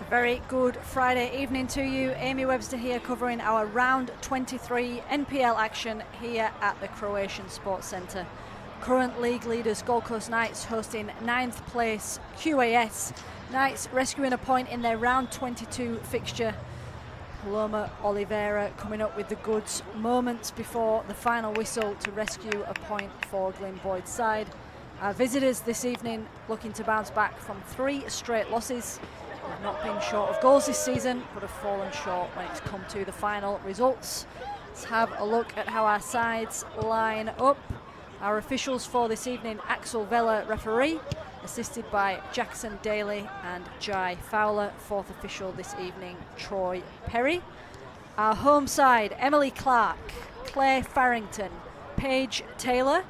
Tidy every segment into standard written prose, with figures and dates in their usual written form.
Very good Friday evening to you. Amy Webster here covering our round 23 NPL action here at the Croatian Sports Centre. Current league leaders Gold Coast Knights hosting 9th place QAS. Knights rescuing a point in their round 22 fixture. Paloma Oliveira coming up with the goods moments before the final whistle to rescue a point for Glyn Boyd's side. Our visitors this evening looking to bounce back from 3 straight losses. They've not been short of goals this season, but have fallen short when it's come to the final results. Let's have a look at how our sides line up. Our officials for this evening: Axel Vella, referee, assisted by Jackson Daly and Jai Fowler. Fourth official this evening, Troy Perry. Our home side: Emily Clark, Claire Farrington, Paige Taylor,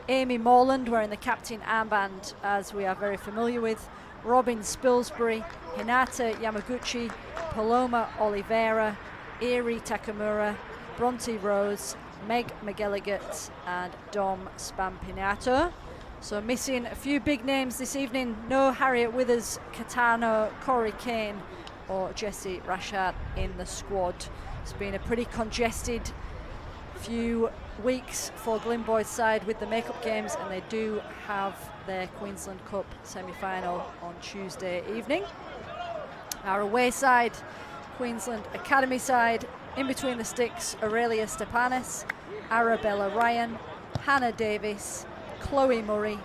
Amy Morland wearing the captain armband, as we are very familiar with, Robin Spilsbury, Hinata Yamaguchi, Paloma Oliveira, Eri Takamura, Bronte Rose, Meg McGilligan and Dom Spampinato. So missing a few big names this evening: no Harriet Withers, Katano, Corey Kane or Jessie Rashad in the squad. It's been a pretty congested few weeks for Glyndeboy's side with the makeup games, and they do have their Queensland Cup semi-final on Tuesday evening. Our away side, Queensland Academy side: in between the sticks, Aurelia Stepanis, Arabella Ryan, Hannah Davis, Chloe Murray,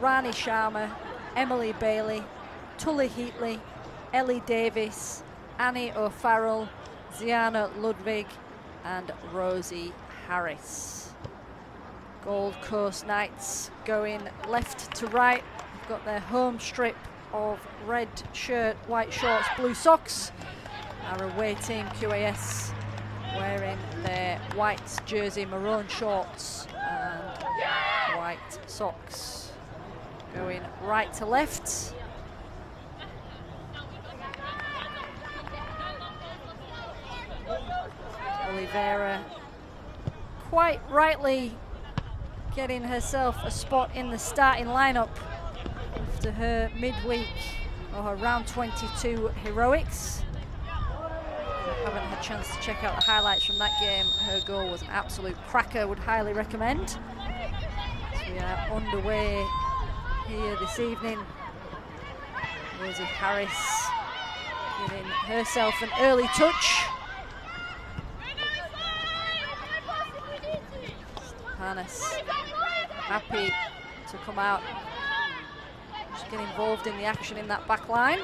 Rani Sharma, Emily Bailey, Tully Heatley, Ellie Davis, Annie O'Farrell, Ziana Ludwig and Rosie Harris. Gold Coast Knights going left to right. They've got their home strip of red shirt, white shorts, blue socks. Our away team, QAS, wearing their white jersey, maroon shorts and white socks. Going right to left. Oliveira quite rightly getting herself a spot in the starting lineup after her midweek or her round 22 heroics. If you haven't had a chance to check out the highlights from that game, her goal was an absolute cracker. Would highly recommend. So we are underway here this evening. Rosie Harris giving herself an early touch. Hannes happy to come out, just get involved in the action in that back line.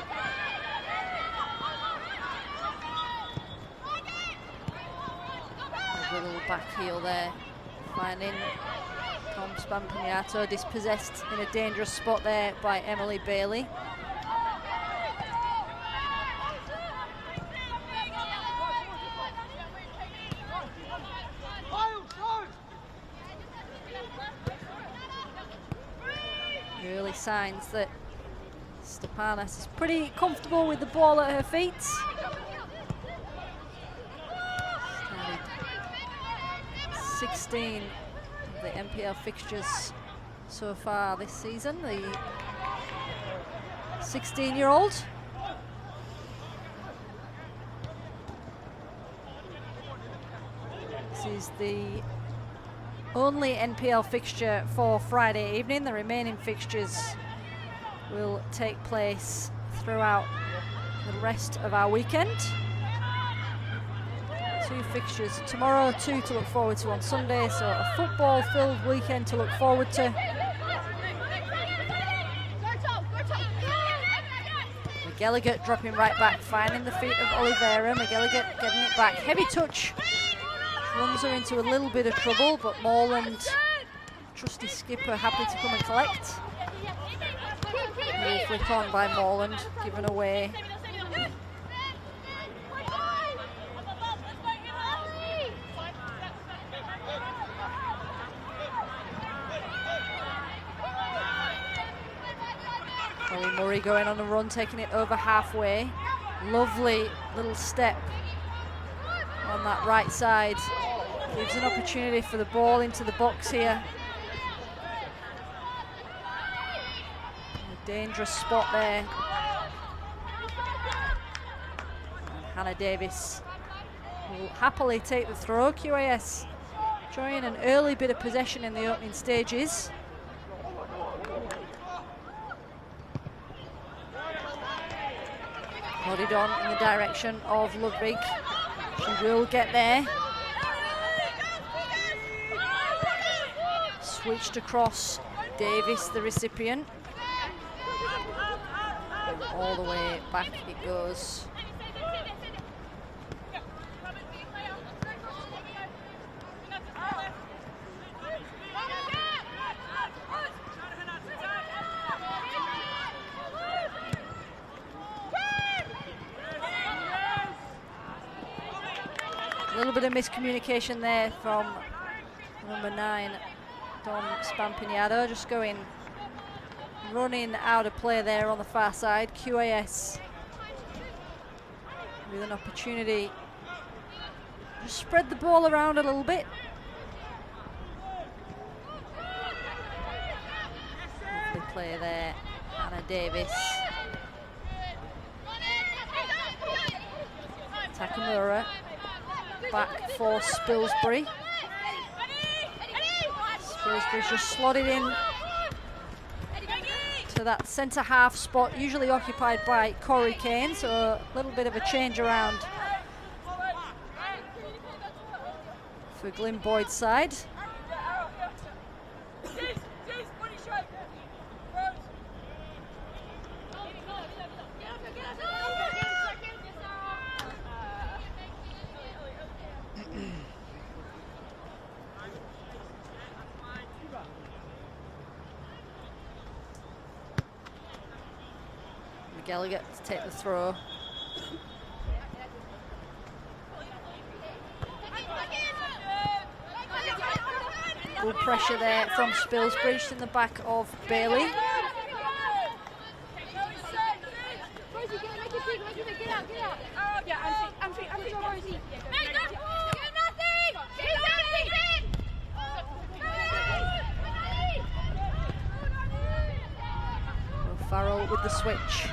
A little back heel there, finding Tom Spampinato dispossessed in a dangerous spot there by Emily Bailey. Early signs that Stepanis is pretty comfortable with the ball at her feet. Started 16 of the NPL fixtures so far this season. The 16-year-old. This is the only NPL fixture for Friday evening. The remaining fixtures will take place throughout the rest of our weekend. 2 fixtures tomorrow, 2 to look forward to on Sunday, so a football-filled weekend to look forward to. McGilligan dropping right back, finding the feet of Oliveira. McGilligan getting it back, heavy touch. Runs her into a little bit of trouble, but Morland, trusty skipper, happy to come and collect. Little flick on by Morland, given away. Chloe Murray going on a run, taking it over halfway. Lovely little step on that right side. Gives an opportunity for the ball into the box here. A dangerous spot there. And Hannah Davis will happily take the throw. QAS enjoying an early bit of possession in the opening stages. Nodded on in the direction of Ludwig. She will get there. Switched across Davis, the recipient. All the way back it goes. A little bit of miscommunication there from number 9, Dom Spampignato, just running out of play there on the far side. QAS with an opportunity to spread the ball around a little bit. Lovely play there, Anna Davis. Takamura back for Spilsbury. Spilsbury's just slotted in to that centre half spot, usually occupied by Corey Kane, so a little bit of a change around for Glyn Boyd's side. Gallagher to take the throw. Good pressure there from Spilsbury in the back of Bailey. Farrell with the switch.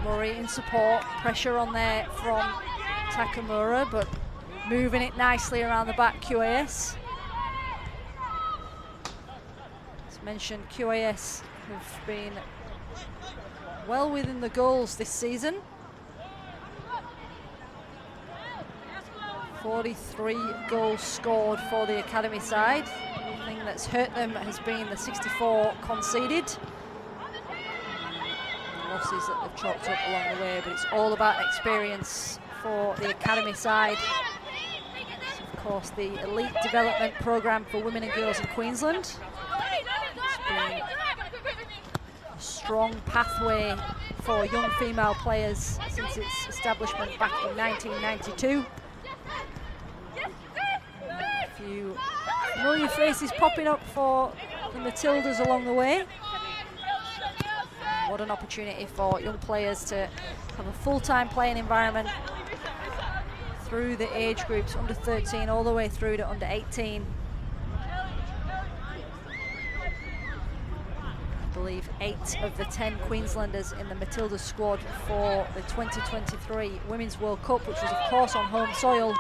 Murray in support, pressure on there from Takamura, but moving it nicely around the back, QAS. As mentioned, QAS have been well within the goals this season. 43 goals scored for the academy side. The thing that's hurt them has been the 64 conceded. Losses that they've chalked up along the way, but it's all about experience for the academy side. It's of course the elite development programme for women and girls in Queensland. It's been a strong pathway for young female players since its establishment back in 1992. A few familiar faces popping up for the Matildas along the way. What an opportunity for young players to have a full-time playing environment through the age groups under 13 all the way through to under 18. I believe 8 of the 10 Queenslanders in the Matildas squad for the 2023 Women's World Cup, which was of course on home soil,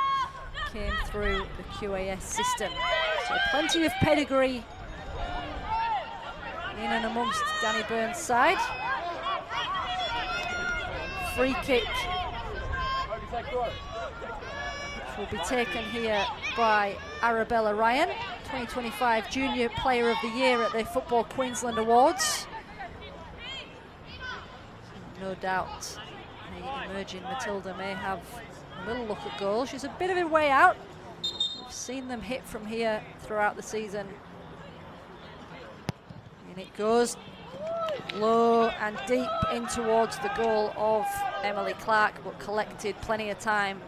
came through the QAS system. So plenty of pedigree in and amongst Danny Burns' side. Free kick, which will be taken here by Arabella Ryan, 2025 Junior Player of the Year at the Football Queensland Awards. No doubt the emerging Matilda may have a little look at goal. She's a bit of a way out. We've seen them hit from here throughout the season. And it goes low and deep in towards the goal of Emily Clark, but collected plenty of time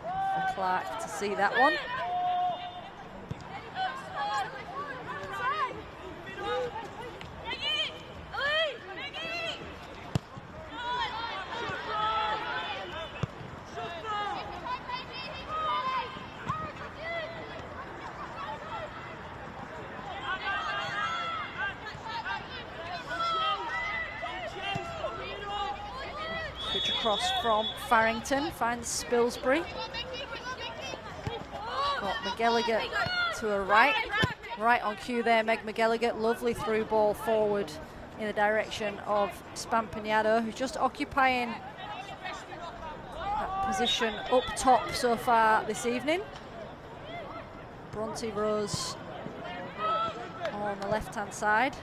for Clark to see that one. Across from Farrington, finds Spilsbury. Got McGilligan to her right on cue there, Meg McGilligan. Lovely through ball forward in the direction of Spampignato, who's just occupying that position up top so far this evening. Bronte Rose on the left-hand side.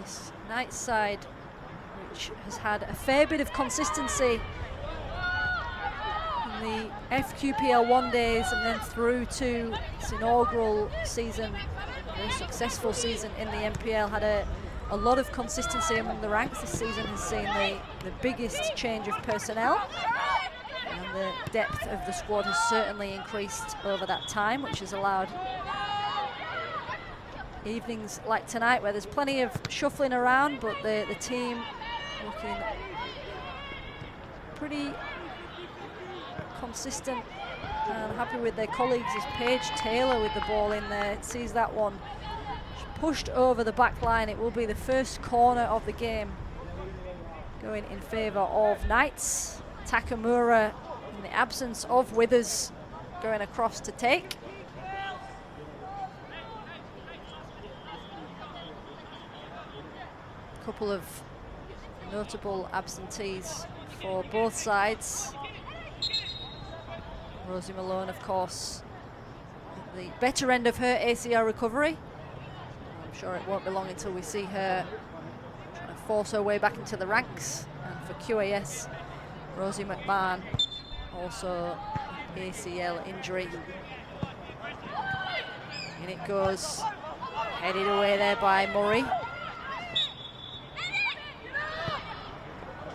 This Knights side, which has had a fair bit of consistency in the FQPL 1 days and then through to its inaugural season, a very successful season in the NPL, had a lot of consistency among the ranks. This season has seen the biggest change of personnel, and the depth of the squad has certainly increased over that time, which has allowed evenings like tonight where there's plenty of shuffling around, but the team looking pretty consistent and happy with their colleagues, as Paige Taylor with the ball in there sees that one pushed over the back line. It will be the first corner of the game going in favour of Knights. Takamura, in the absence of Withers, going across to take. Couple of notable absentees for both sides. Rosie Malone, of course, at the better end of her ACL recovery. I'm sure it won't be long until we see her trying to force her way back into the ranks. And for QAS, Rosie McMahon, also ACL injury. In it goes, headed away there by Murray.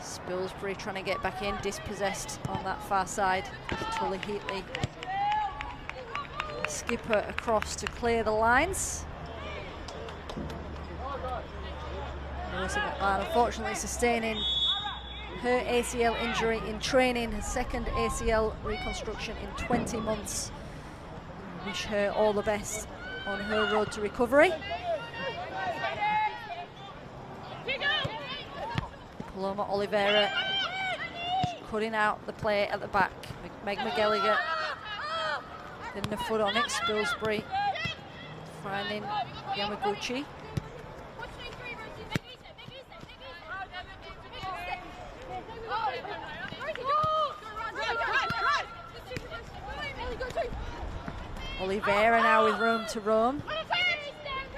Spilsbury trying to get back in, dispossessed on that far side. Tully Heatley, skipper across to clear the lines. Rosie McMahon unfortunately sustaining her ACL injury in training, her second ACL reconstruction in 20 months. Wish her all the best on her road to recovery. Paloma Oliveira cutting out the play at the back. Meg McGilligan getting a foot on it. Spilsbury finding Yamaguchi. Oliveira now with room to roam.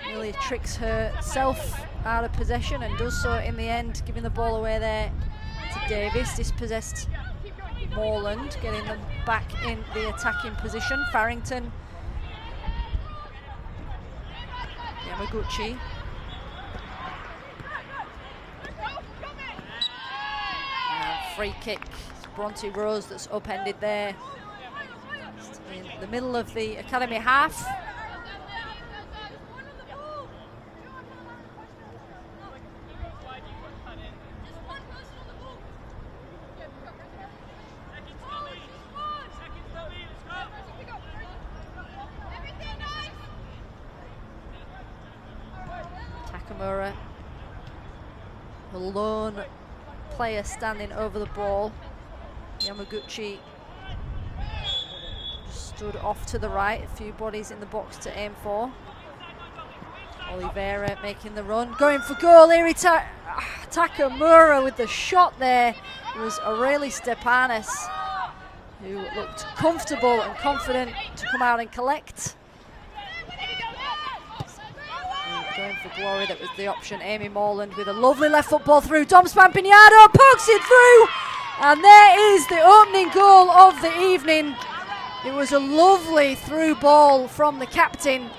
Really tricks herself out of possession and does so in the end, giving the ball away there to Davis. Dispossessed Morland, getting them back in the attacking position. Farrington, Yamaguchi. And free kick, it's Bronte Rose that's upended there. Just in the middle of the academy half. Takamura, the lone player standing over the ball. Yamaguchi just stood off to the right, a few bodies in the box to aim for. Oliveira making the run, going for goal. Here Takamura with the shot there. It was Aureli Stepanis, who looked comfortable and confident to come out and collect. Going for glory, that was the option. Amy Morland with a lovely left foot ball through. Dom Spampignato pokes it through, and there is the opening goal of the evening. It was a lovely through ball from the captain.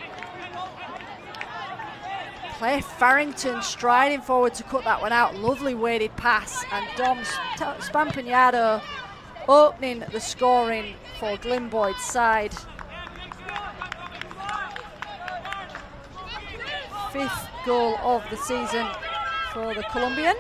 Claire Farrington striding forward to cut that one out. Lovely weighted pass, and Dom Spampignato opening the scoring for Glimboyd's side. Fifth goal of the season for the Colombian.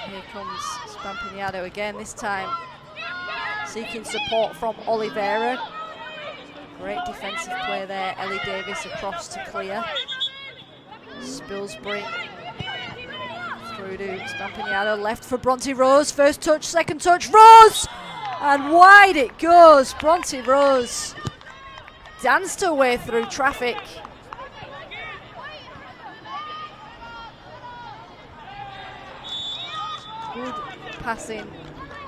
Here comes Spampignato again, this time seeking support from Oliveira. Great defensive play there. Ellie Davis across to clear. Spilsbury through to Spampiniano, left for Bronte Rose, first touch, second touch, Rose! And wide it goes. Bronte Rose danced her way through traffic. Good passing.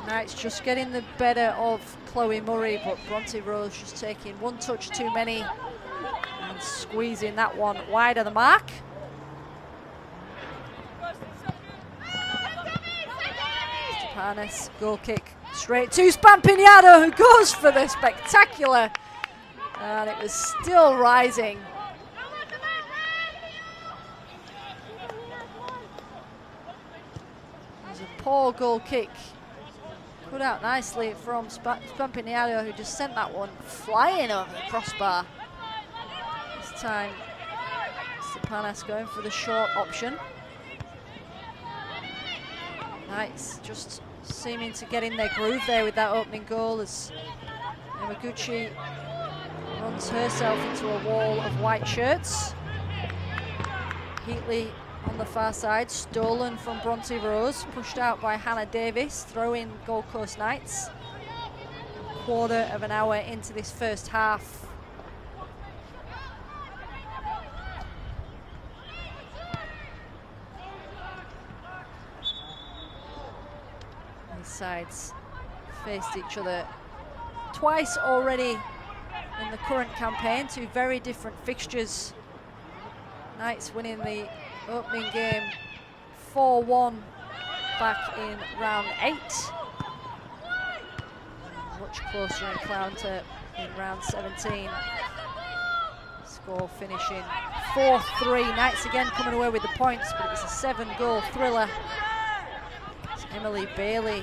Knights just getting the better of Chloe Murray, but Bronte Rose just taking one touch too many and squeezing that one wide of the mark. Stepanis, goal kick straight to Spampiniano, who goes for the spectacular, and it was still rising. It was a poor goal kick, put out nicely from Spampiniano, who just sent that one flying over the crossbar. This time, Stepanis going for the short option. Knights just seeming to get in their groove there with that opening goal as Yamaguchi runs herself into a wall of white shirts. Heatley on the far side, stolen from Bronte Rose, pushed out by Hannah Davis, throw in Gold Coast Knights. Quarter of an hour into this first half. Sides faced each other twice already in the current campaign, two very different fixtures. Knights winning the opening game 4-1 back in round 8. Much closer encounter in round 17. Score finishing 4-3. Knights again coming away with the points, but it was a 7-goal thriller. Emily Bailey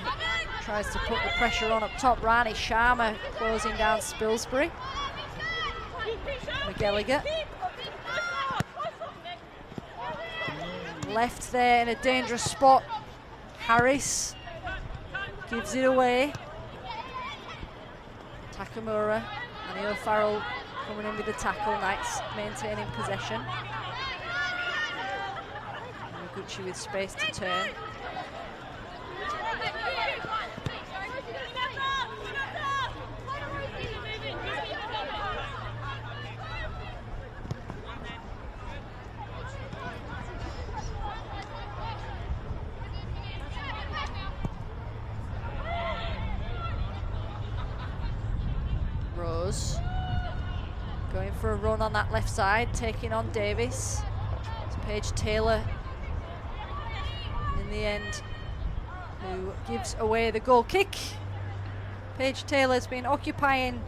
tries to put the pressure on up top. Rani Sharma closing down Spilsbury. McGilligan left there in a dangerous spot. Harris gives it away. Takamura and O'Farrell coming in with the tackle. Knights maintaining possession. Yamaguchi with space to turn. Rose going for a run on that left side, taking on Davis. It's Paige Taylor in the end who gives away the goal kick. Paige Taylor's been occupying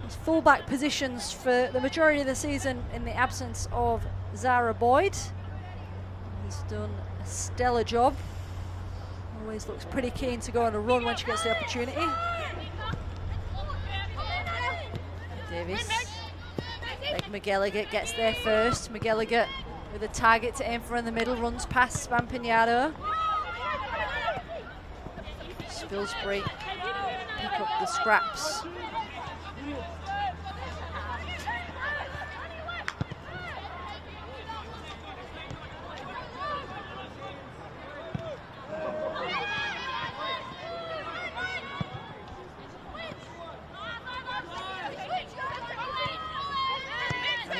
his fullback positions for the majority of the season in the absence of Zara Boyd. He's done a stellar job. Always looks pretty keen to go on a run when she gets the opportunity. Davis. McGilligan gets there first. McGilligan with a target to aim for in the middle, runs past Spampiniano. Spilsbury pick up the scraps.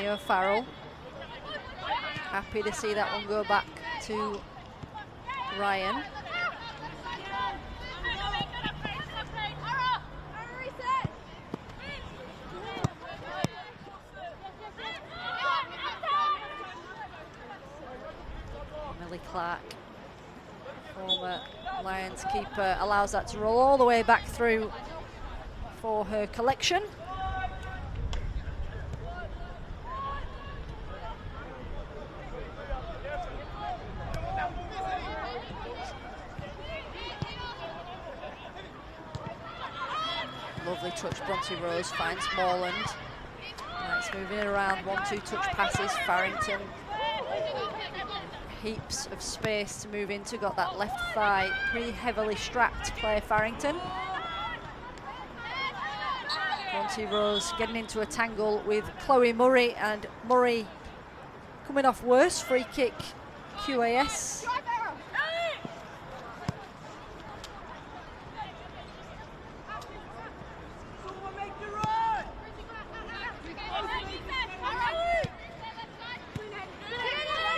O'Farrell, happy to see that one go back to Ryan. Millie Clark, former Lions keeper, allows that to roll all the way back through for her collection. Lovely touch, Bronte Rose finds Morland. It's moving around, 1-2 touch passes. Farrington, heaps of space to move into, got that left thigh pretty heavily strapped, Claire Farrington. Bronte Rose getting into a tangle with Chloe Murray, and Murray coming off worse. Free kick QAS.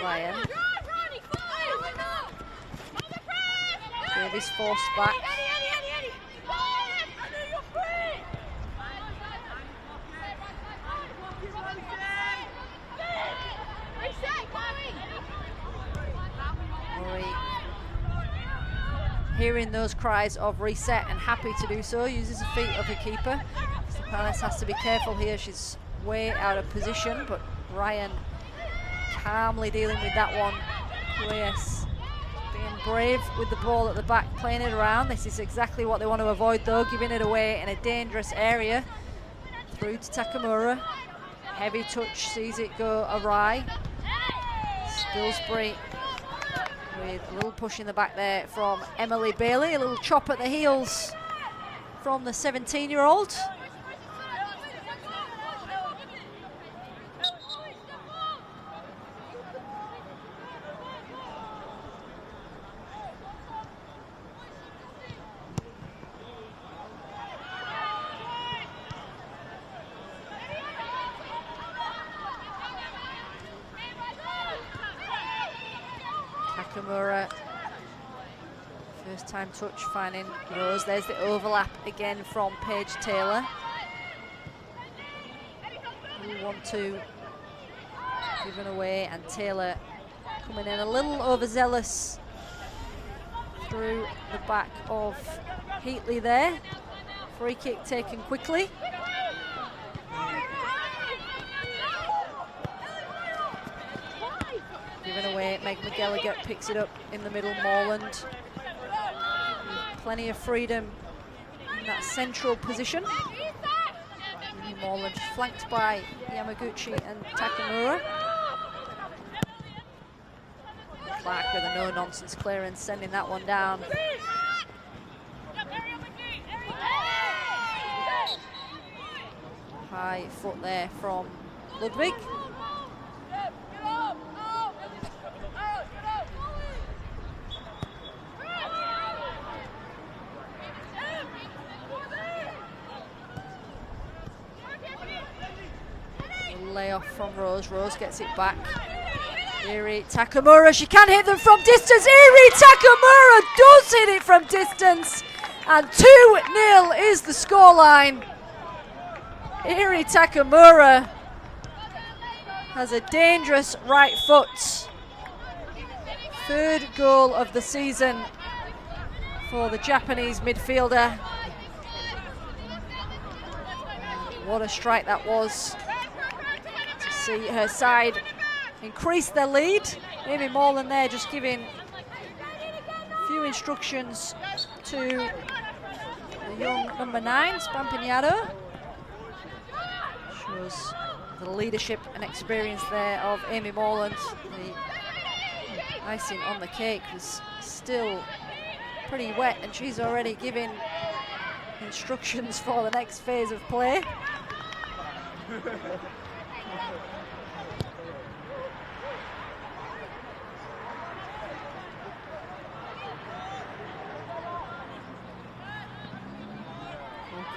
Ryan. Davies forced back. Murray, hearing those cries of reset and happy to do so, uses the feet of the keeper. Stepanis has to be careful here. She's way out of position, but Ryan calmly dealing with that one. QAS being brave with the ball at the back, playing it around. This is exactly what they want to avoid though, giving it away in a dangerous area. Through to Takamura. Heavy touch, sees it go awry. Spilsbury with a little push in the back there from Emily Bailey. A little chop at the heels from the 17-year-old. Takamura, first time touch, finding Rose. There's the overlap again from Paige Taylor. 1-2 given away, and Taylor coming in a little overzealous through the back of Heatley there. Free kick taken quickly. Given away, Meg McGilligan picks it up in the middle. Morland, plenty of freedom in that central position. Morland flanked by Yamaguchi and Takamura. Clark with a no-nonsense clearance, sending that one down. High foot there from Ludwig. Layoff from Rose. Rose gets it back. Eri Takamura, she can hit them from distance. Eri Takamura does hit it from distance, and 2-0 is the scoreline. Eri Takamura has a dangerous right foot. Third goal of the season for the Japanese midfielder. What a strike that was. See her side increase their lead. Amy Morland there just giving a few instructions to the young number 9, Spampignato. Shows the leadership and experience there of Amy Morland. The icing on the cake was still pretty wet, and she's already giving instructions for the next phase of play.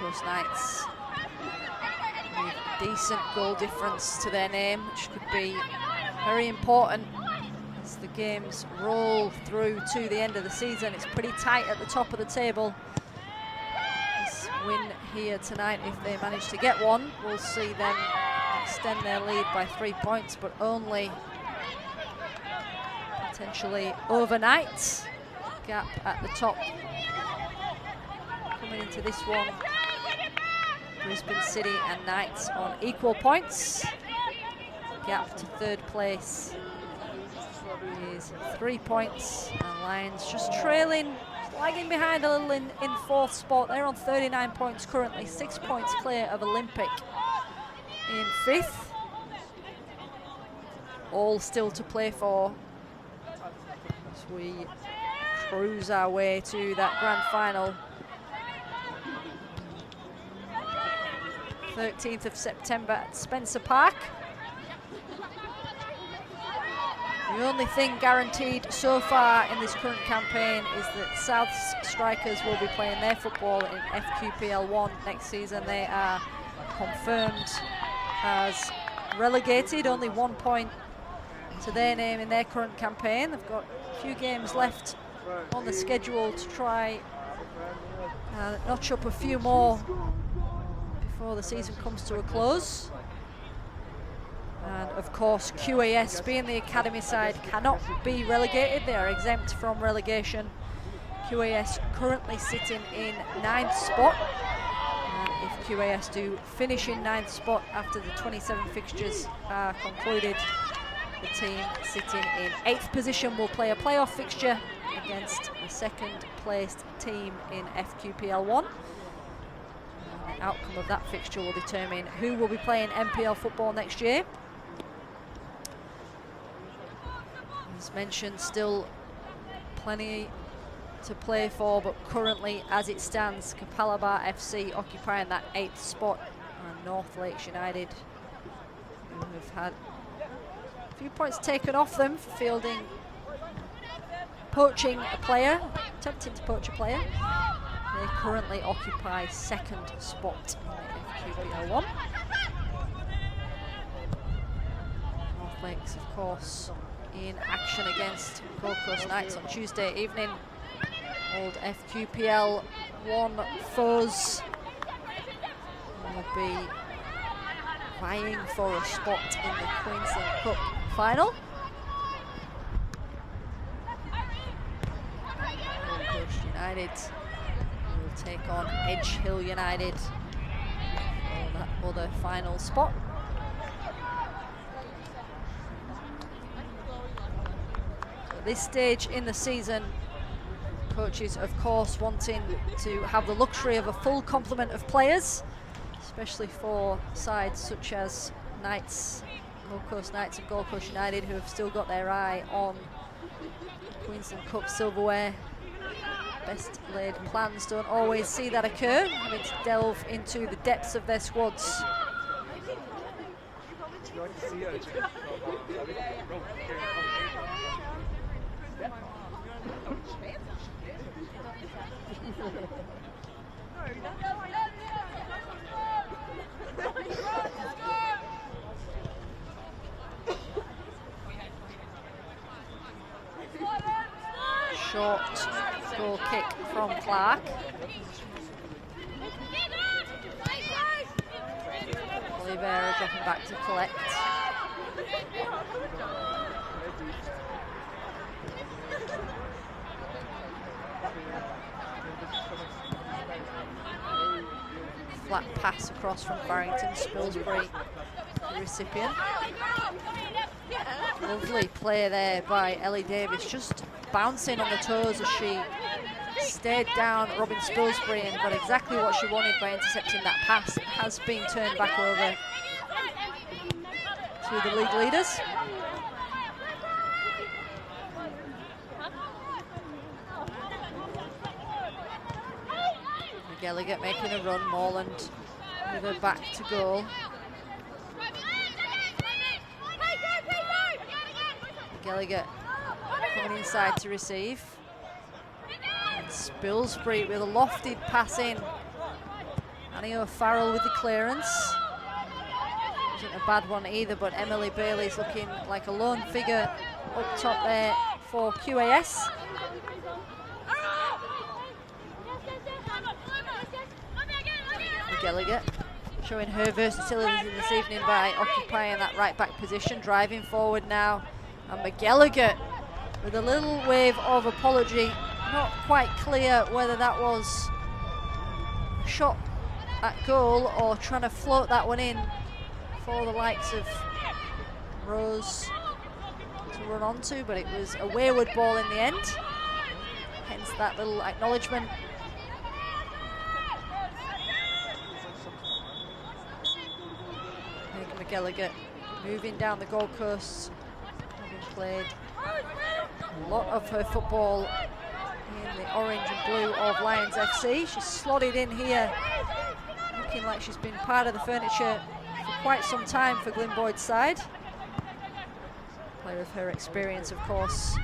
Coast Knights with decent goal difference to their name, which could be very important as the games roll through to the end of the season. It's pretty tight at the top of the table. This win here tonight, if they manage to get one, we'll see them extend their lead by 3 points, but only potentially overnight. Gap at the top coming into this one. Brisbane City and Knights on equal points. Gap to third place is 3 points, and Lions just trailing, lagging behind a little in fourth spot. They're on 39 points currently, 6 points clear of Olympic in fifth. All still to play for as we cruise our way to that grand final. 13th of September at Spencer Park. The only thing guaranteed so far in this current campaign is that South's strikers will be playing their football in FQPL 1 next season. They are confirmed as relegated, only 1 point to their name in their current campaign. They've got a few games left on the schedule to try notch up a few more before the season comes to a close. And of course, QAS, being the academy side, cannot be relegated. They are exempt from relegation. QAS currently sitting in 9th spot. And if QAS do finish in 9th spot after the 27 fixtures are concluded, the team sitting in 8th position will play a playoff fixture against the second placed team in FQPL 1. And the outcome of that fixture will determine who will be playing NPL football next year. As mentioned, still plenty to play for, but currently as it stands, Kapalabar FC occupying that 8th spot, and North Lakes United, who have had a few points taken off them for poaching a player, attempting to poach a player. They currently occupy 2nd spot in FQPL 1. North Lakes, of course, in action against Gold Coast Knights on Tuesday evening. Old FQPL 1 foes will be vying for a spot in the Queensland Cup final. Gold Coast United will take on Edge Hill United for that other final spot. This stage in the season, coaches of course wanting to have the luxury of a full complement of players, especially for sides such as Knights, Gold Coast Knights and Gold Coast United, who have still got their eye on Queensland Cup silverware. Best laid plans don't always see that occur, having to delve into the depths of their squads. Short goal kick from Clark. Oliveira dropping back to collect. Flat pass across from Farrington, Spilsbury, the recipient. Lovely play there by Ellie Davis, just bouncing on the toes as she stared down Robin Spilsbury and got exactly what she wanted by intercepting that pass. It has been turned back over to the league leaders. McGilligan making a run, Morland with her back to goal. McGilligan coming inside to receive. And Spilsbury with a lofted pass in. Annie O'Farrell with the clearance. Wasn't a bad one either, but Emily Bailey's looking like a lone figure up top there for QAS. McGilligan showing her versatility this evening by occupying that right back position, driving forward now. And McGilligan with a little wave of apology. Not quite clear whether that was a shot at goal or trying to float that one in for the likes of Rose to run onto, but it was a wayward ball in the end. Hence that little acknowledgement. McGilligan moving down the Gold Coast, having played a lot of her football in the orange and blue of Lions FC. She's slotted in here, looking like she's been part of the furniture for quite some time for Glyn Boyd's side. Play player of her experience, of course.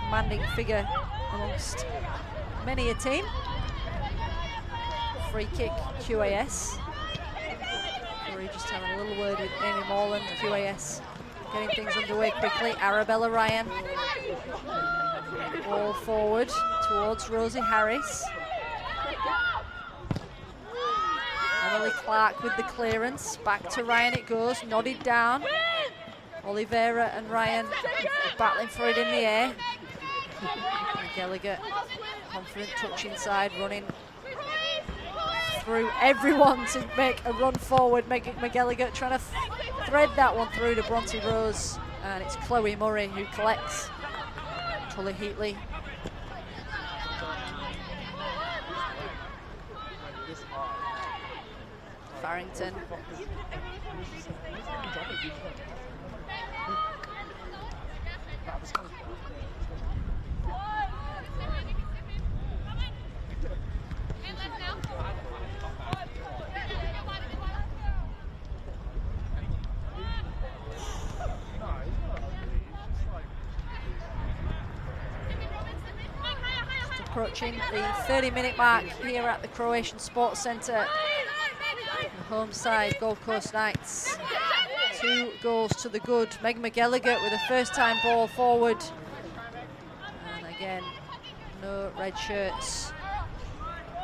Commanding figure amongst many a team. Free kick, QAS. We're just having a little word with Amy Morland, QAS. Getting things underway quickly. Arabella Ryan. Ball forward towards Rosie Harris. Emily Clark with the clearance. Back to Ryan it goes. Nodded down. Oliveira and Ryan battling for it in the air. McGilligan, confident touch inside, running through everyone to make a run forward. McGilligan trying to thread that one through to Bronte Rose, and it's Chloe Murray who collects. Tully Heatley. Farrington. Approaching the 30-minute mark here at the Croatian Sports Centre. The home side, Gold Coast Knights. 2 goals to the good. Meg McGilligan with a first-time ball forward. And again, no red shirts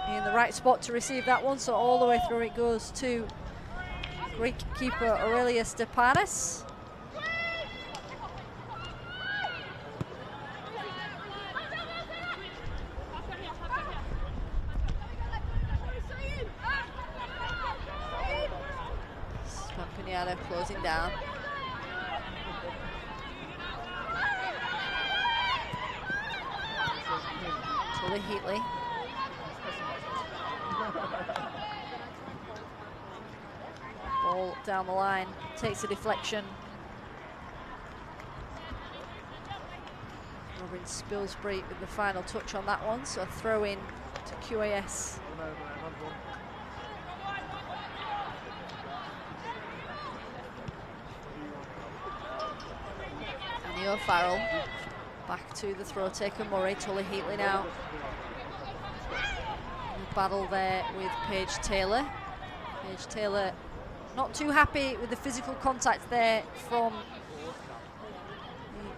in the right spot to receive that one. So all the way through it goes to Greek keeper Aurelia Stepanis. Closing down. Tully Heatley. Ball down the line, takes a deflection. Robin Spilsbury with the final touch on that one, so a throw in to QAS. O'Farrell back to the throw taker Murray. Tully Heatley now. Battle there with Paige Taylor. Paige Taylor not too happy with the physical contact there from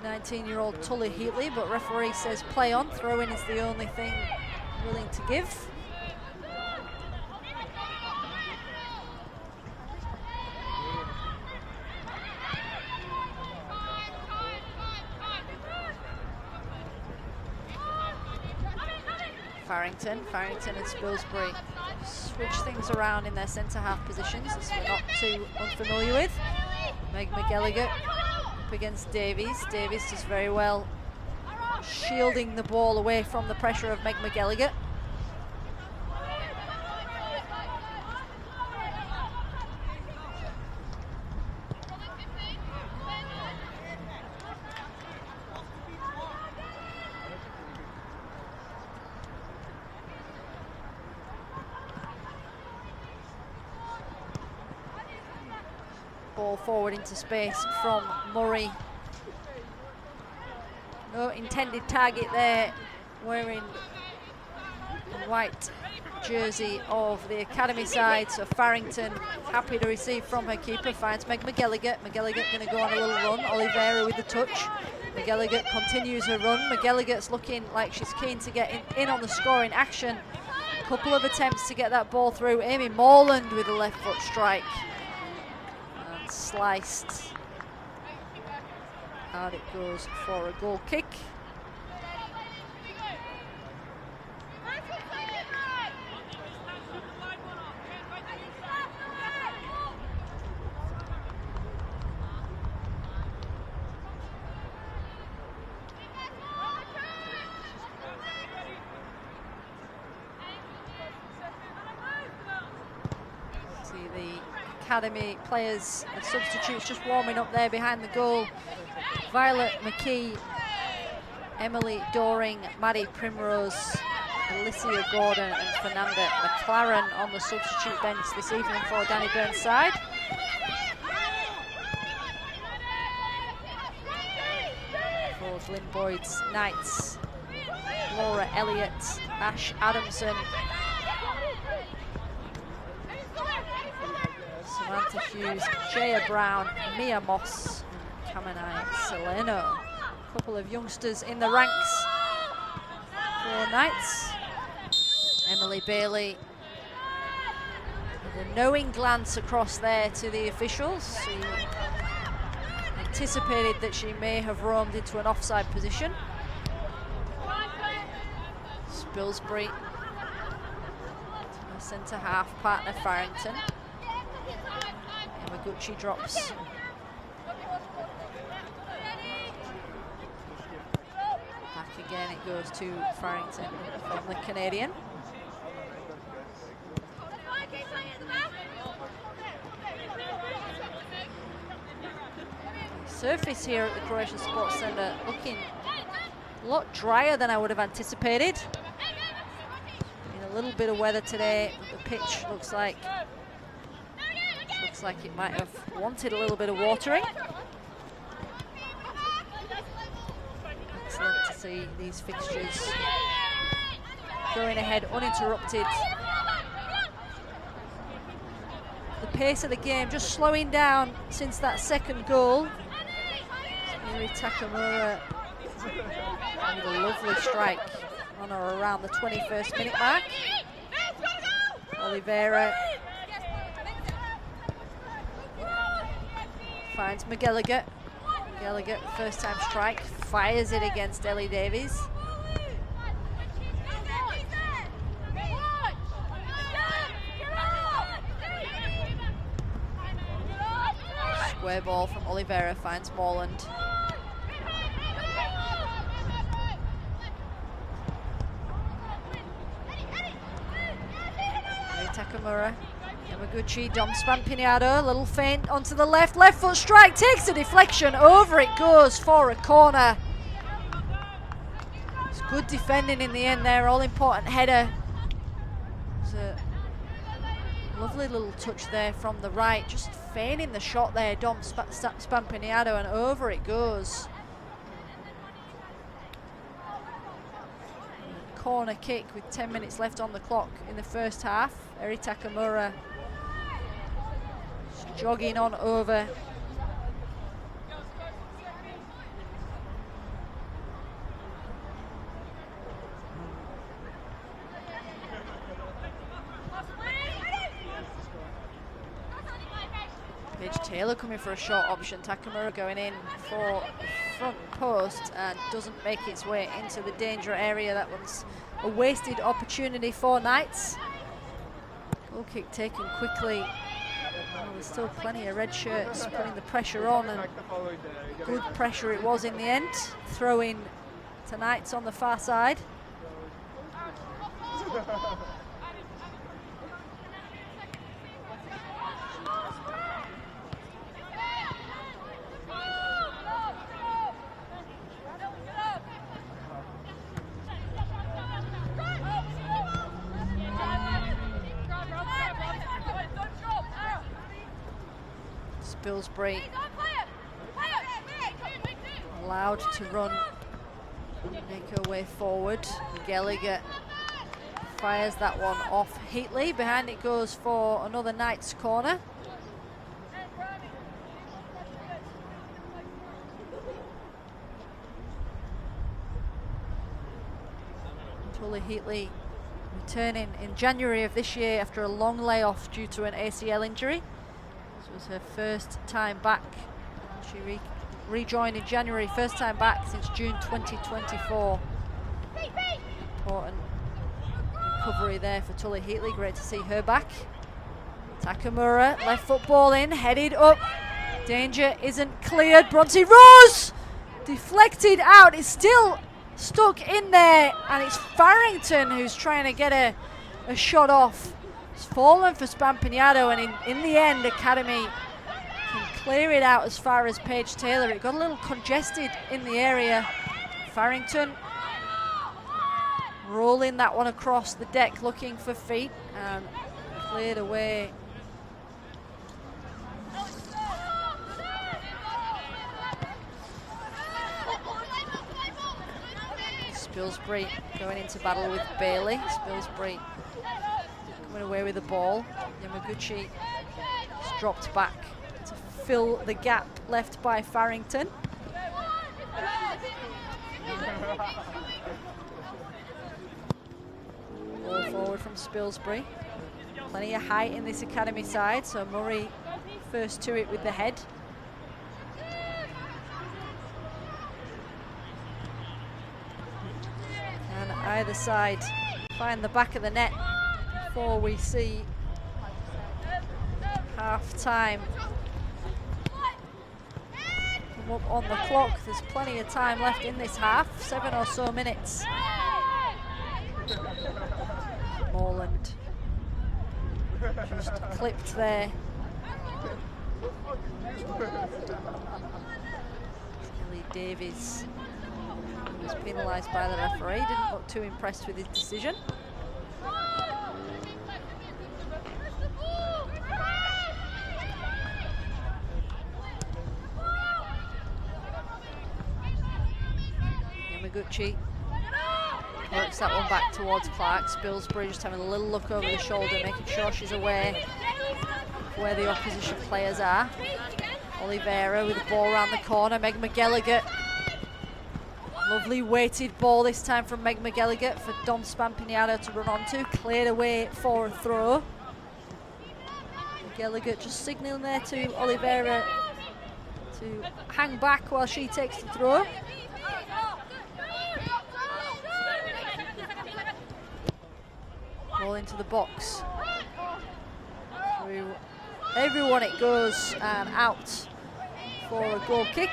the 19-year-old Tully Heatley, but referee says play on. Throw in is the only thing willing to give. Farrington and Spilsbury switch things around in their centre-half positions, as we're not too unfamiliar with. Meg McGilligan up against Davies. Davies does very well shielding the ball away from the pressure of Meg McGilligan. Ball forward into space from Murray. No intended target there, wearing the white jersey of the academy side. So Farrington happy to receive from her keeper, finds Meg McGilligan. McGilligan going to go on a little run. Oliveira with the touch. McGilligan continues her run. McGilligan's looking like she's keen to get in on the scoring action. A couple of attempts to get that ball through. Amy Morland with a left foot strike. Sliced. Out it goes for a goal kick. See the academy players and substitutes just warming up there behind the goal. Violet McKee, Emily Doring, Maddie Primrose, Alicia Gordon and Fernanda McLaren on the substitute bench this evening for Danny Burns' side. both Lynn Boyd's Knights, Laura Elliott, Ash Adamson, Samantha Hughes, Jaya Brown, Mia Moss, Kamanai Salerno. A couple of youngsters in the ranks for Knights. Emily Bailey with a knowing glance across there to the officials, who anticipated that she may have roamed into an offside position. Spilsbury, her centre half partner Farrington. Yamaguchi drops. Back again, it goes to Farrington from the Canadian. Surface here at the Croatian Sports Centre looking a lot drier than I would have anticipated. In a little bit of weather today, the pitch looks like it might have wanted a little bit of watering. Excellent to see these fixtures going ahead uninterrupted. The pace of the game just slowing down since that second goal. Yuri Takamura with a lovely strike on or around the 21st minute mark. Oliveira finds McGilligan. McGilligan, first time strike, fires it against Ellie Davies. Square ball from Oliveira finds Morland. Takamura, Yamaguchi, Dom Spampiniado, little feint onto the left foot strike, takes a deflection, over it goes for a corner. It's good defending in the end there, all important header. It's a lovely little touch there from the right, just feigning the shot there, Dom Spampiniado, and over it goes. Corner kick with 10 minutes left on the clock in the first half. Eri Takamura just jogging on over. Paige Taylor coming for a short option. Takamura going in for front post and doesn't make its way into the danger area. That one's a wasted opportunity for Knights. Goal kick taken quickly. Well, there's still plenty of red shirts putting the pressure on, and good pressure it was in the end. Throw in to Knights on the far side. Spilsbury allowed to run, make her way forward. Gallagher fires that one off Heatley. Behind it goes for another Knights corner. Tully Heatley returning in January of this year after a long layoff due to an ACL injury. This was her first time back. She rejoined in January, first time back since June 2024. Important recovery there for Tully Heatley, great to see her back. Takamura, left foot ball in, headed up. Danger isn't cleared. Bronte Rose deflected out, it's still stuck in there, and it's Farrington who's trying to get a shot off. It's fallen for Spampiniado, and in the end, Academy can clear it out as far as Paige Taylor. It got a little congested in the area. Farrington rolling that one across the deck, looking for feet, and cleared away. Spilsbury going into battle with Bailey. Spilsbury coming away with the ball. Yamaguchi has dropped back to fill the gap left by Farrington. Ball forward from Spilsbury. Plenty of height in this academy side, so Murray first to it with the head. And either side find the back of the net before we see half time come up on the clock. There's plenty of time left in this half, 7 or so minutes. Morland just clipped there. Kelly Davies was penalised by the referee, didn't look too impressed with his decision. Yamaguchi works that one back towards Clark. Spilsbury just having a little look over the shoulder, making sure she's aware of where the opposition players are. Oliveira with the ball around the corner. Meg McGilligan. Lovely weighted ball this time from Meg McGilligan for Dom Spampiniano to run onto. Cleared away for a throw. McGilligan just signalling there to Oliveira to hang back while she takes the throw. Ball into the box. Through everyone it goes and out for a goal kick.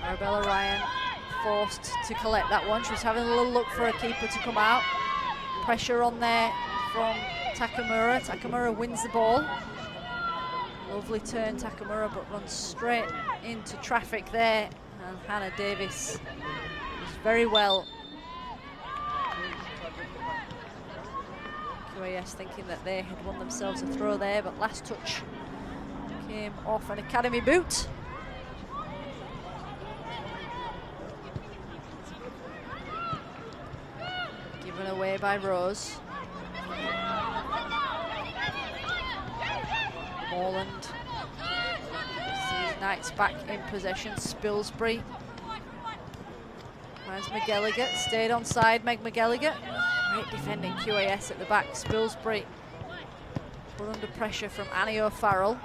Arabella Ryan forced to collect that one. She was having a little look for a keeper to come out. Pressure on there from Takamura. Takamura wins the ball. Lovely turn, Takamura, but runs straight into traffic there. And Hannah Davis does very well. QAS thinking that they had won themselves a throw there, but last touch came off an academy boot. Given away by Rose. Morland sees Knights back in possession. Spilsbury finds McGilligan, stayed on side. Meg McGilligan, great defending QAS at the back. Spilsbury put under pressure from Annie O'Farrell.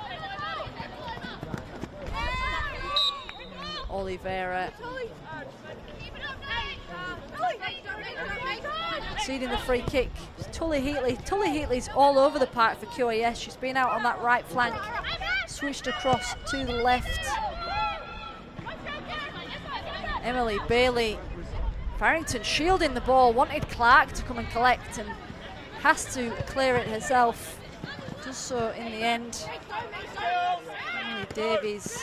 Oliveira conceding the free kick. Tully Heatley's all over the park for QAS. She's been out on that right flank, switched across to the left. Emily Bailey, Farrington shielding the ball, wanted Clark to come and collect and has to clear it herself. Does so in the end. Emily Davies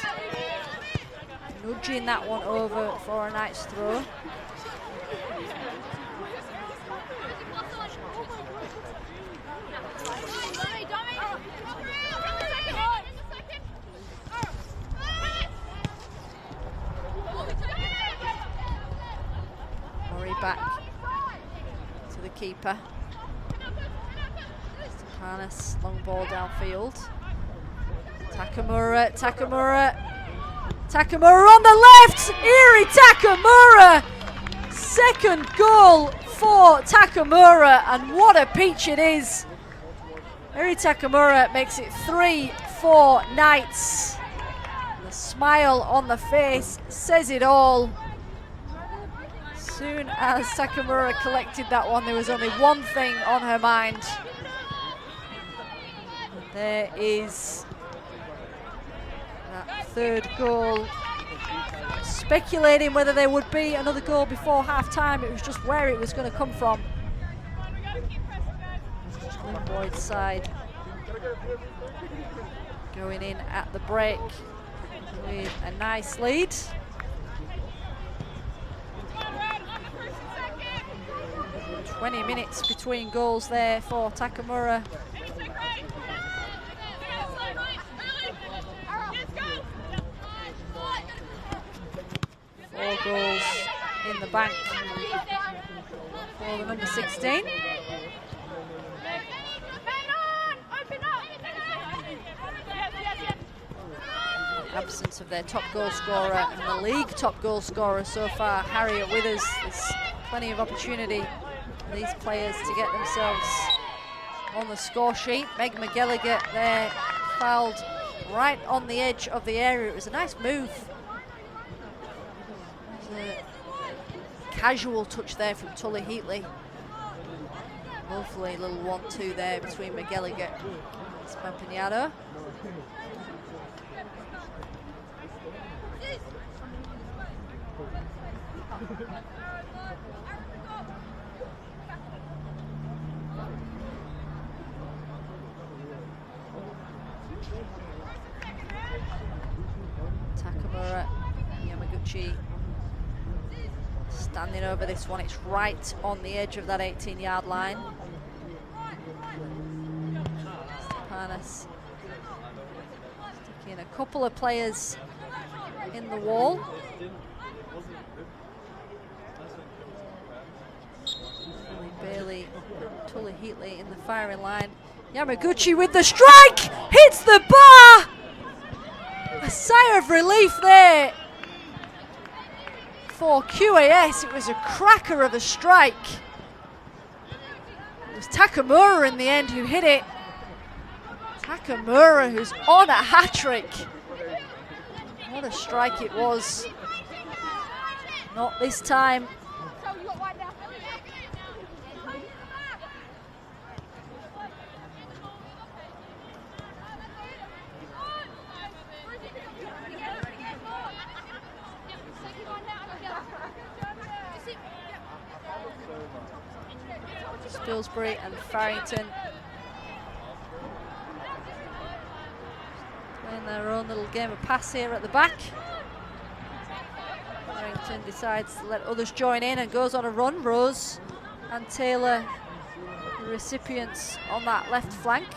nudging that one over for a nice throw. Murray back to the keeper. Stepanis, long ball downfield. Takamura on the left! Eri Takamura! Second goal for Takamura, and what a peach it is. Eri Takamura makes it 3-4 Knights. The smile on the face says it all. As soon as Takamura collected that one, there was only one thing on her mind. There is that third goal speculating whether there would be another goal before half-time. It was just where it was going to come from. Lynn Boyd's side going in at the break with a nice lead. "20 minutes between goals there for Takamura. 4 goals in the bank for the number 16. Absence of their top goal scorer and the league top goal scorer so far, Harriet Withers. There's plenty of opportunity for these players to get themselves on the score sheet. Meg McGilligan there, fouled right on the edge of the area. It was a nice move. A casual touch there from Tully Heatley. Lovely little 1-2 there between McGilligan and Spampignato. Takamura, Yamaguchi standing over this one. It's right on the edge of that 18-yard line. Stepanas sticking a couple of players in the wall. Bailey, Tully Heatley in the firing line. Yamaguchi with the strike, hits the bar. A sigh of relief there for QAS. It was a cracker of a strike. It was Takamura in the end who hit it. Takamura, who's on a hat-trick. What a strike it was. Not this time. Spilsbury and Farrington playing their own little game of pass here at the back. Farrington decides to let others join in and goes on a run. Rose and Taylor, the recipients on that left flank.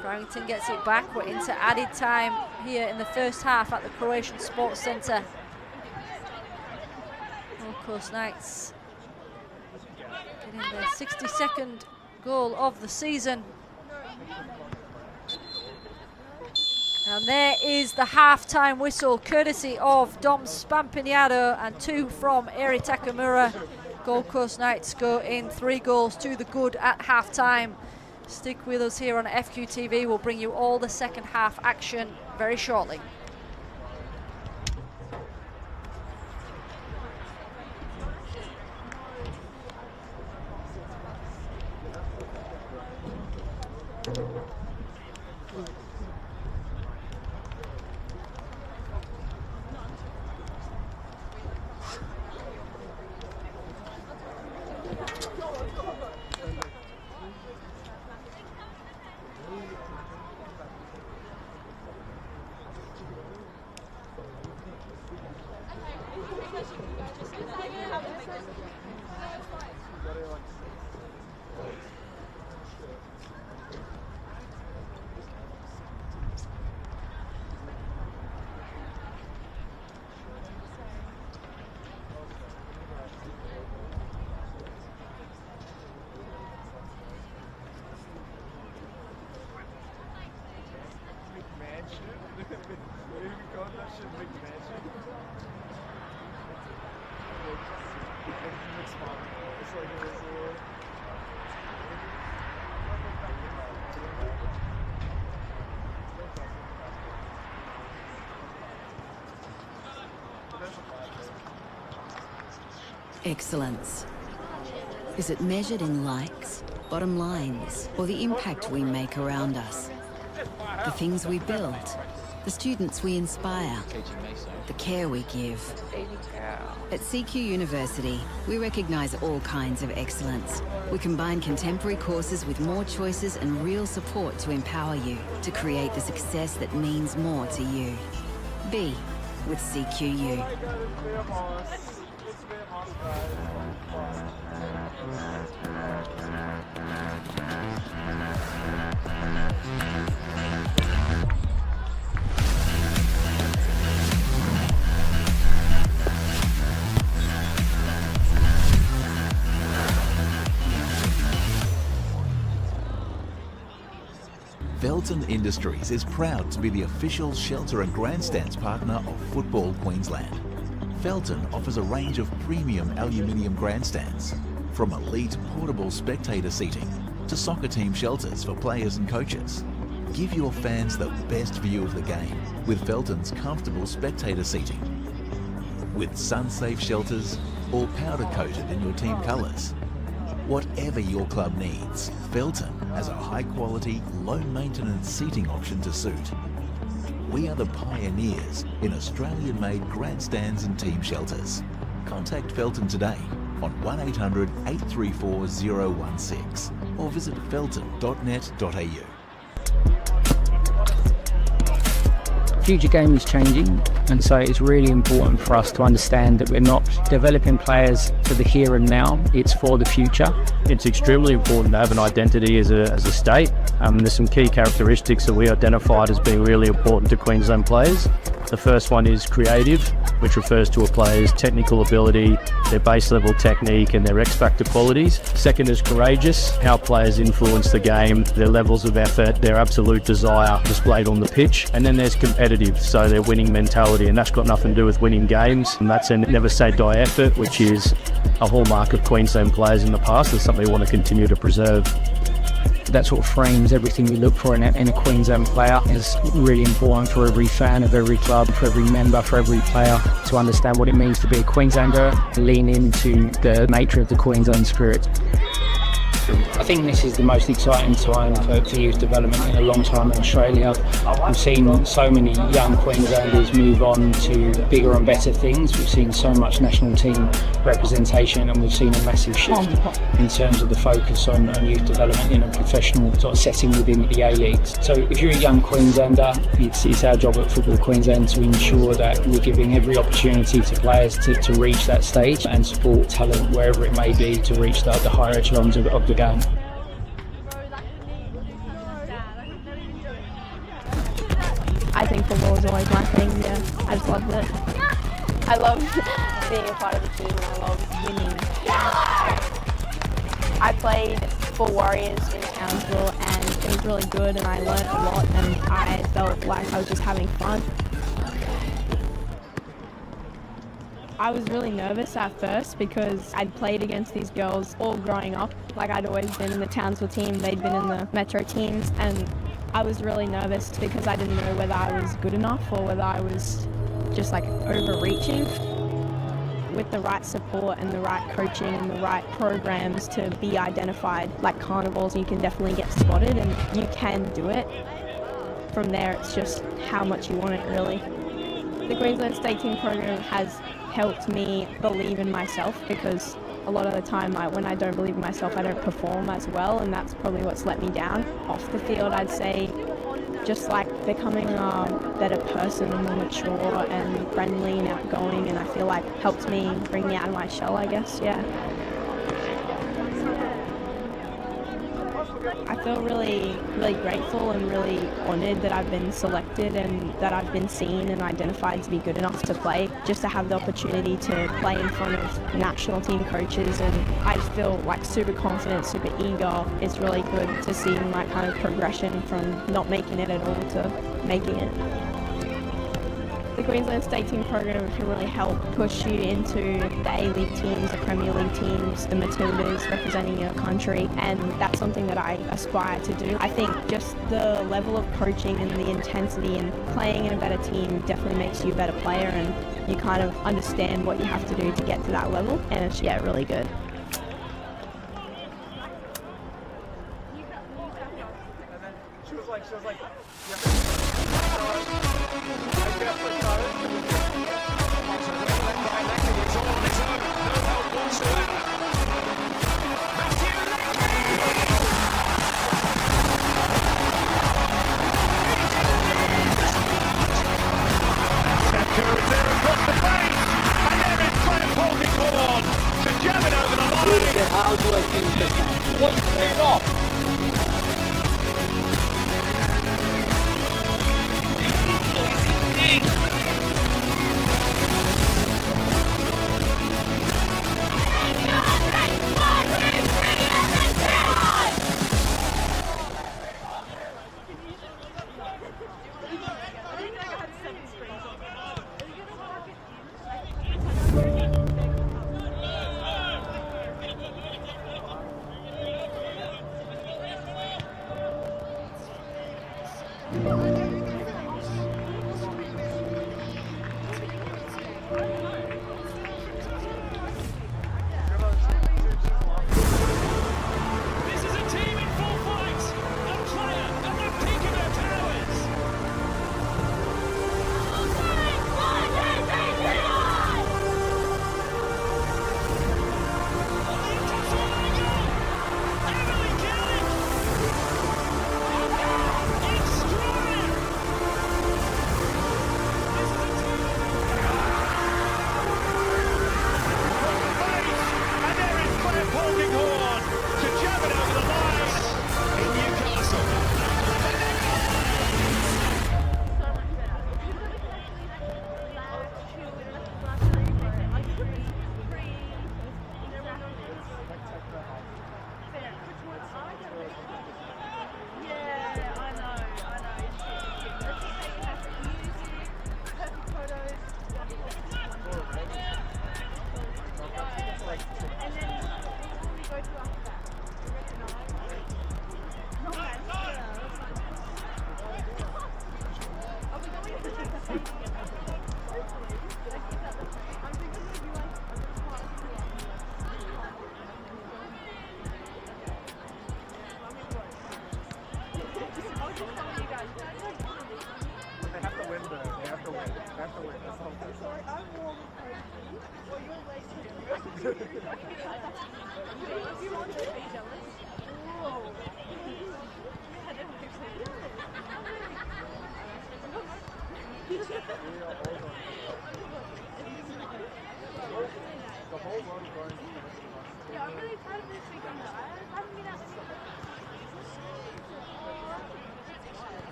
Farrington gets it back. We're into added time here in the first half at the Croatian Sports Centre. Gold Coast Knights getting their 62nd goal of the season. And there is the half-time whistle, courtesy of Dom Spampignato and 2 from Eri Takamura. Gold Coast Knights go in 3 goals to the good at half-time. Stick with us here on FQTV. We'll bring you all the second half action very shortly. Excellence. Is it measured in likes, bottom lines, or the impact we make around us? The things we build, the students we inspire, the care we give. At CQ University, we recognise all kinds of excellence. We combine contemporary courses with more choices and real support to empower you to create the success that means more to you. Be with CQU. Felton Industries is proud to be the official shelter and grandstands partner of Football Queensland. Felton offers a range of premium aluminium grandstands, from elite portable spectator seating to soccer team shelters for players and coaches. Give your fans the best view of the game with Felton's comfortable spectator seating. With sun-safe shelters, all powder-coated in your team colours. Whatever your club needs, Felton has a high-quality, low-maintenance seating option to suit. We are the pioneers in Australian-made grandstands and team shelters. Contact Felton today on 1800 834 016 or visit felton.net.au. Future game is changing, and so it's really important for us to understand that we're not developing players for the here and now, it's for the future. It's extremely important to have an identity as a state. There's some key characteristics that we identified as being really important to Queensland players. The first one is creative, which refers to a player's technical ability, their base level technique and their X factor qualities. Second is courageous, how players influence the game, their levels of effort, their absolute desire displayed on the pitch. And then there's competitive, so their winning mentality, and that's got nothing to do with winning games. And that's a never say die effort, which is a hallmark of Queensland players in the past. It's something we want to continue to preserve. That sort of frames everything we look for in a Queensland player. It's really important for every fan of every club, for every member, for every player to understand what it means to be a Queenslander, lean into the nature of the Queensland spirit. I think this is the most exciting time for youth development in a long time in Australia. We've seen so many young Queenslanders move on to bigger and better things. We've seen so much national team representation, and we've seen a massive shift in terms of the focus on youth development in a professional sort of setting within the A-Leagues. So if you're a young Queenslander, it's our job at Football Queensland to ensure that we're giving every opportunity to players to reach that stage and support talent wherever it may be to reach the higher echelons of the game. I think football was always my thing, yeah. I just loved it. I love being a part of the team, and I love winning. I played for Warriors in Townsville, and it was really good, and I learned a lot, and I felt like I was just having fun. I was really nervous at first because I'd played against these girls all growing up. Like, I'd always been in the Townsville team, they'd been in the Metro teams, and I was really nervous because I didn't know whether I was good enough or whether I was just like overreaching. With the right support and the right coaching and the right programs to be identified like carnivals, you can definitely get spotted, and you can do it. From there, it's just how much you want it, really. The Queensland State Team program has helped me believe in myself, because a lot of the time when I don't believe in myself, I don't perform as well, and that's probably what's let me down. Off the field, I'd say just like becoming a better person and more mature and friendly and outgoing, and I feel like helped me bring me out of my shell, I guess, yeah. I feel really, really grateful and really honoured that I've been selected and that I've been seen and identified to be good enough to play. Just to have the opportunity to play in front of national team coaches, and I just feel like super confident, super eager. It's really good to see my kind of progression from not making it at all to making it. The Queensland State Team program can really help push you into the A-League teams, the Premier League teams, the Matildas representing your country, and that's something that I aspire to do. I think just the level of coaching and the intensity and playing in a better team definitely makes you a better player, and you kind of understand what you have to do to get to that level, and it's, yeah, really good. She was like, How do I finish this now? What? Turn it off!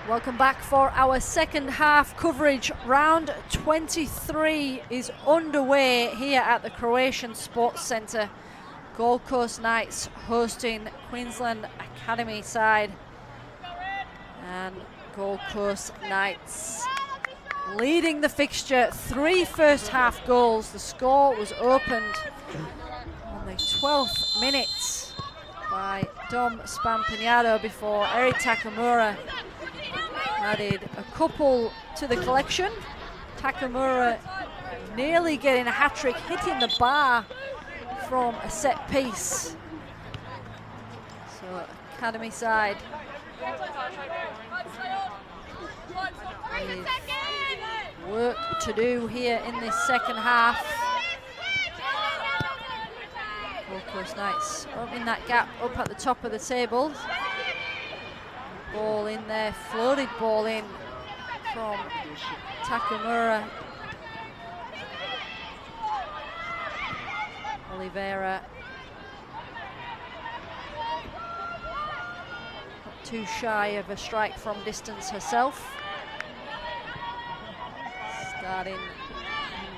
Welcome back for our second half coverage. Round 23 is underway here at the Croatian Sports Centre. Gold Coast Knights hosting Queensland Academy side. And Gold Coast Knights leading the fixture. 3 first half goals. The score was opened on the 12th minute by Dom Spampignato before Eri Takamura added a couple to the collection. Takamura nearly getting a hat-trick, hitting the bar from a set piece. So Academy side with work to do here in this second half. Gold Coast Knights opening that gap up at the top of the table. Ball in there, floated ball in from Takamura. Oliveira not too shy of a strike from distance herself. Starting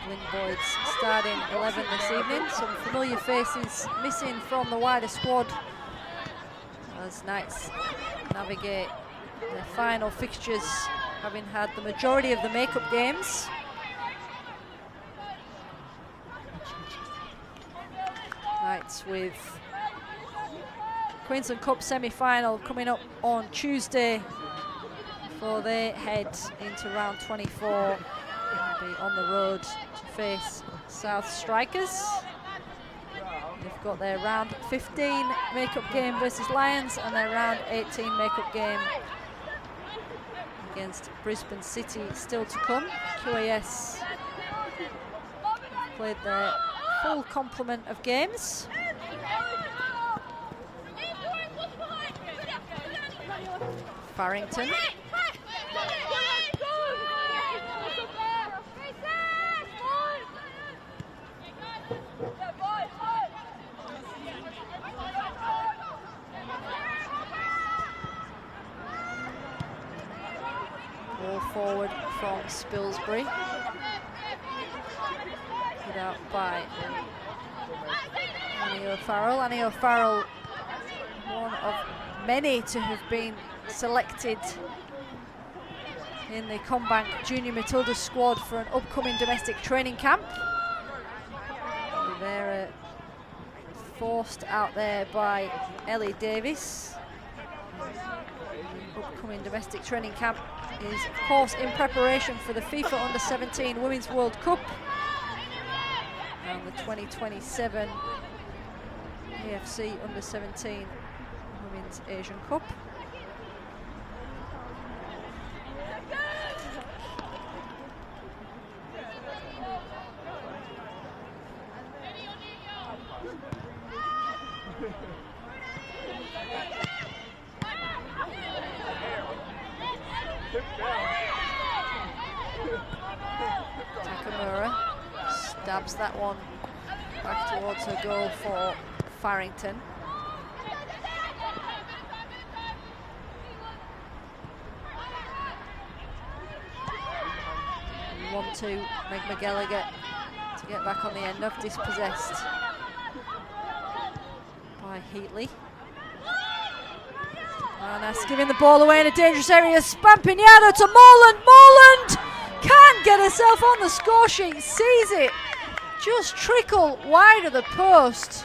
England Boyd's starting 11 this evening. Some familiar faces missing from the wider squad as Knights navigate their final fixtures, having had the majority of the makeup games. Knights with Queensland Cup semi-final coming up on Tuesday before they head into round 24 and be on the road to face South Strikers. They've got their round 15 makeup game versus Lions and their round 18 makeup game against Brisbane City still to come. QAS played their full complement of games. Farrington. Ball forward from Spilsbury. Put out by Annie O'Farrell. Annie O'Farrell, one of many to have been selected in the Combank Junior Matilda squad for an upcoming domestic training camp. They're forced out there by Ellie Davis. Upcoming domestic training camp is of course in preparation for the FIFA Under-17 Women's World Cup and the 2027 AFC Under-17 Women's Asian Cup. Takamura stabs that one back towards her goal for Farrington. Want to Meg McGallagher to get back on the end of, dispossessed by Heatley. Arnas giving the ball away in a dangerous area. Spampignato to Morland. Morland can't get herself on the score sheet. Sees it just trickle wide of the post.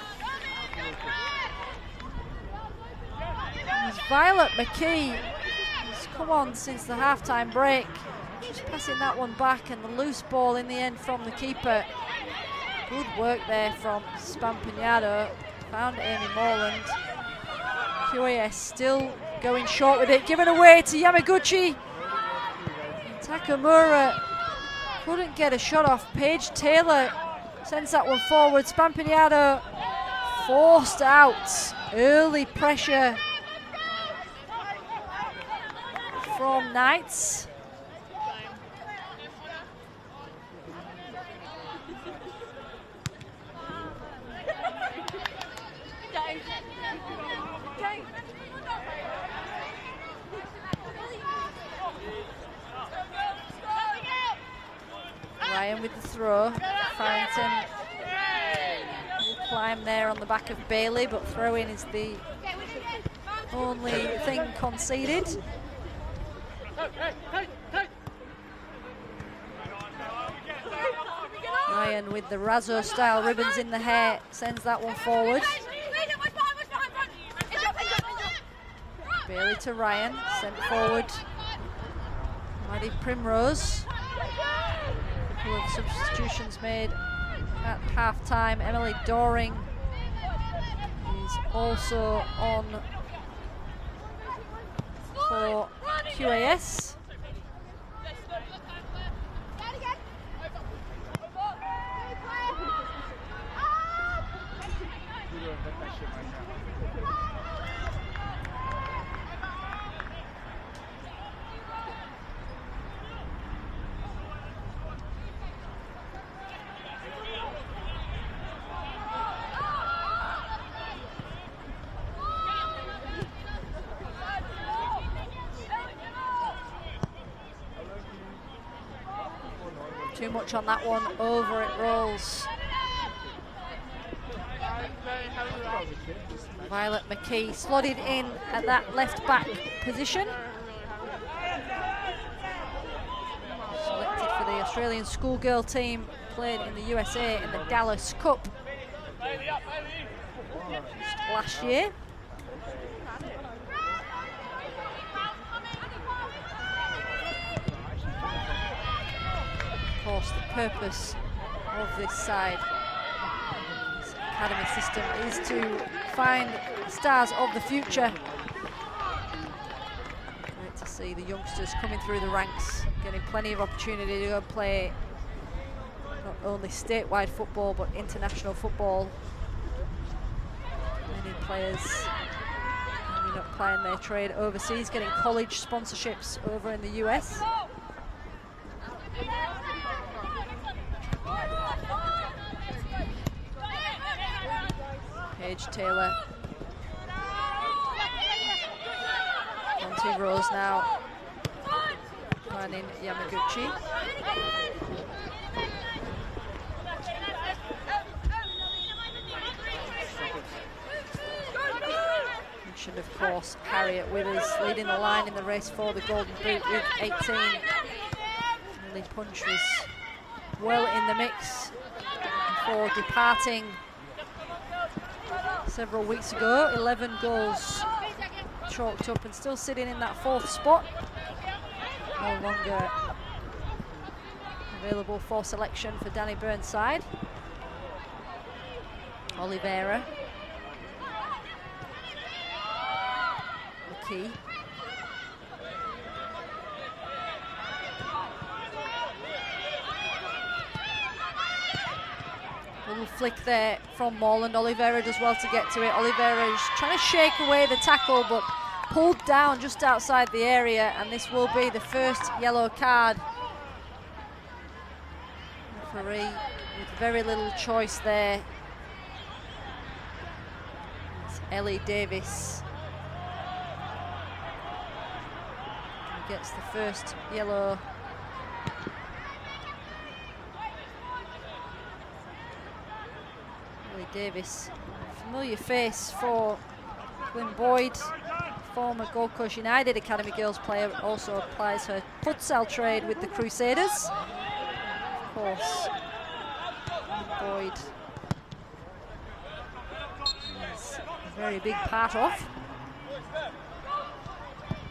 As Violet McKee has come on since the half-time break. Just passing that one back and the loose ball in the end from the keeper. Good work there from Spampignato. Found Amy Morland. QAS still going short with it, given away to Yamaguchi. Takamura couldn't get a shot off. Paige Taylor sends that one forward. Spampignato forced out. Early pressure from Knights. Ryan with the throw. Farrington will climb there on the back of Bailey, but throw-in is the only thing conceded. Ryan with the Razzo style ribbons in the hair sends that one forward. Bailey to Ryan, sent forward. Maddie Primrose. A couple of substitutions made at half-time. Emily Doring is also on for QAS. Too much on that one, over it rolls. Violet McKee slotted in at that left back position. Selected for the Australian schoolgirl team, played in the USA in the Dallas Cup just last year. purpose of this side, this academy system, is to find stars of the future. Great to see the youngsters coming through the ranks, getting plenty of opportunity to go and play not only statewide football but international football. Many players ending up playing their trade overseas, getting college sponsorships over in the US. Paige Taylor. Monty Rose now finding Yamaguchi. Mentioned, of course, Harriet Withers leading the line in the race for the Golden Boot with 18. Lily Punch was well in the mix before departing several weeks ago. 11 goals chalked up and still sitting in that 4th spot. No longer available for selection for Danny Burnside. Oliveira. McKee. Little flick there from Morland. Oliveira does well to get to it. Oliveira is trying to shake away the tackle, but pulled down just outside the area, and this will be the first yellow card. Referee with very little choice there. It's Ellie Davis who gets the first yellow. Ellie Davis, familiar face for Glyn Boyd, former Gold Coast United Academy Girls player, also applies her futsal trade with the Crusaders. Of course, Boyd is a very big part of.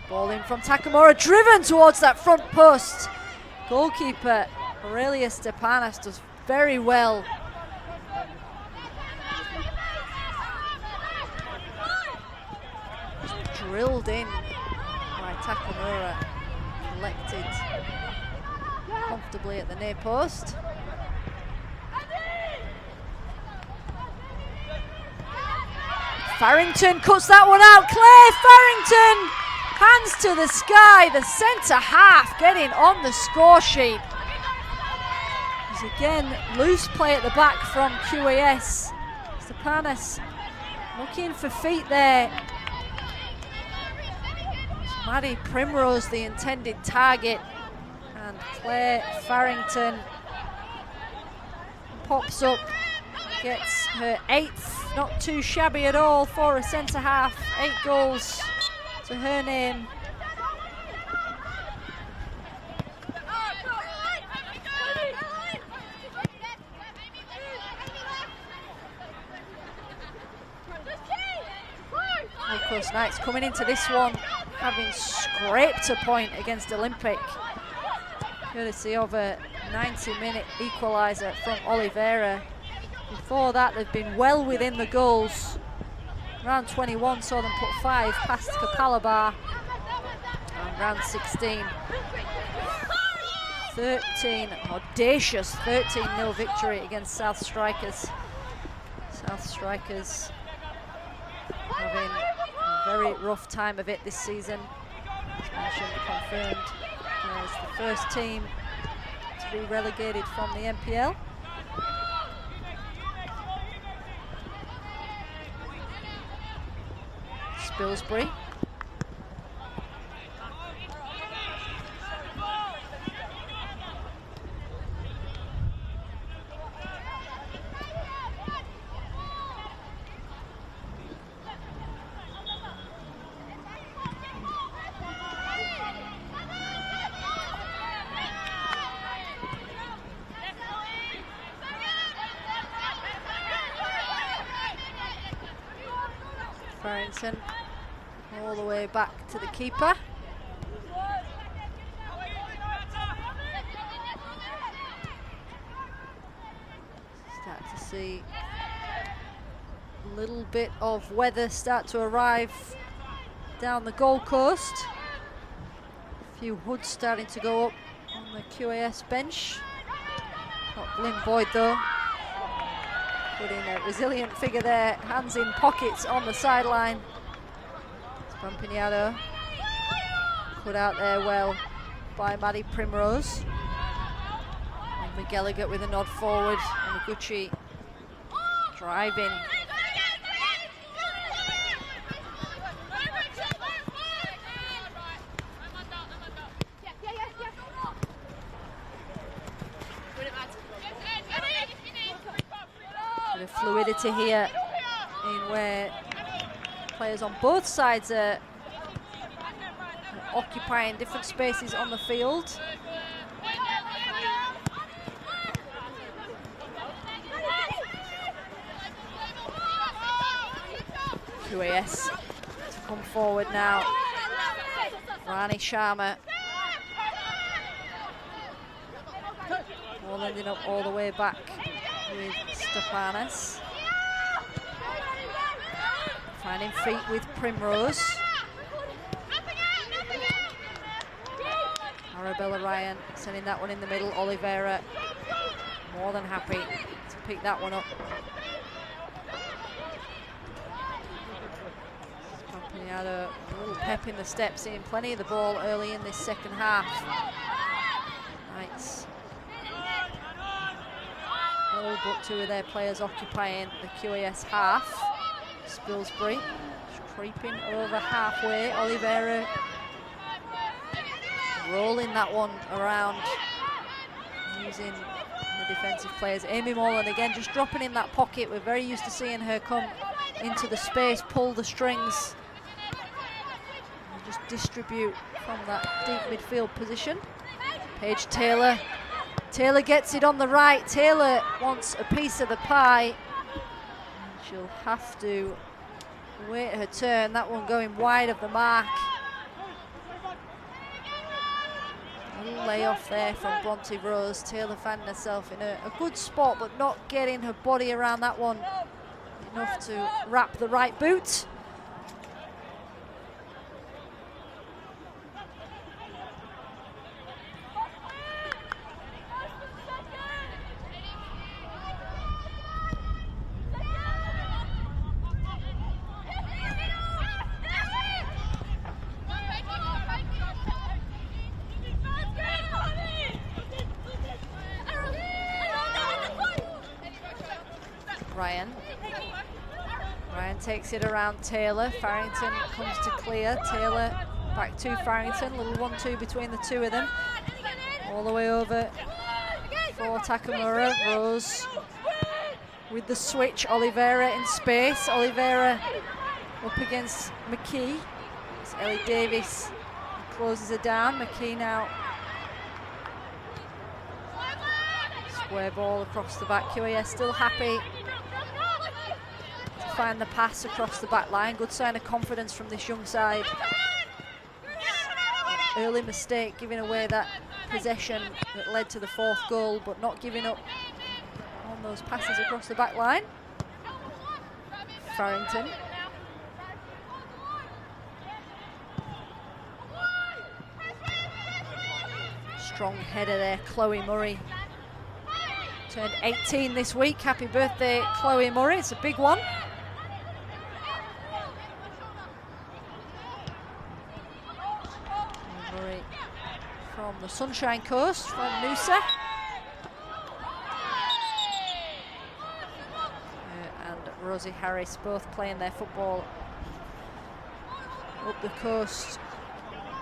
Ball in from Takamura, driven towards that front post. Goalkeeper Aurelia Stepanas does very well. Drilled in by Takamura, collected comfortably at the near post. Farrington cuts that one out. Claire Farrington, hands to the sky. The centre half getting on the score sheet. There's again loose play at the back from QAS. Stepanas looking for feet there. Maddie Primrose the intended target, and Claire Farrington pops up, gets her 8th, not too shabby at all for a centre half. 8 goals to her name. Of course, Knights coming into this one having scraped a point against Olympic, courtesy of a 90-minute equaliser from Oliveira. Before that, they've been well within the goals. Round 21 saw them put 5 past Kapalabar. And round 16, audacious 13-0 victory against South Strikers. South Strikers having a very rough time of it this season. As mentioned, confirmed as the first team to be relegated from the NPL. Spilsbury. Farrington all the way back to the keeper. see a little bit of weather start to arrive down the Gold Coast. A few hoods starting to go up on the QAS bench. Not Lynn Boyd though. Putting a resilient figure there, hands in pockets on the sideline. It's Pampiniado. Put out there well by Maddie Primrose. And McGilligan with a nod forward, and Noguchi driving. Bit of fluidity here in where players on both sides are occupying different spaces on the field. QAS to come forward now. Rani Sharma. All ending up all the way back with Stepanas. Finding feet with Primrose. Arabella Ryan sending that one in the middle. Oliveira more than happy to pick that one up. Pampiniado, a little pep in the step, seeing plenty of the ball early in this second half. Knights. All but two of their players occupying the QAS half. Spilsbury creeping over halfway. Oliveira rolling that one around using the defensive players. Amy Moreland again just dropping in that pocket. We're very used to seeing her come into the space, pull the strings, and just distribute from that deep midfield position. Paige Taylor. Taylor gets it on the right. Taylor wants a piece of the pie. She'll have to wait her turn. That one going wide of the mark. A little layoff there from Bronte Rose. Taylor finding herself in a good spot, but not getting her body around that one enough to wrap the right boot. Ryan takes it around Taylor. Farrington comes to clear. Taylor back to Farrington. Little 1-2 between the two of them. All the way over for Takamura. Rose with the switch. Oliveira in space. Oliveira up against McKee. It's Ellie Davis closes her down. McKee now. Square ball across the back. QAS still happy to find the pass across the back line. Good sign of confidence from this young side. Early mistake giving away that possession that led to the fourth goal, but not giving up on those passes across the back line. Farrington. Strong header there, Chloe Murray. Turned 18 this week. Happy birthday, Chloe Murray. It's a big one. Murray from the Sunshine Coast, from Noosa. And Rosie Harris both playing their football up the coast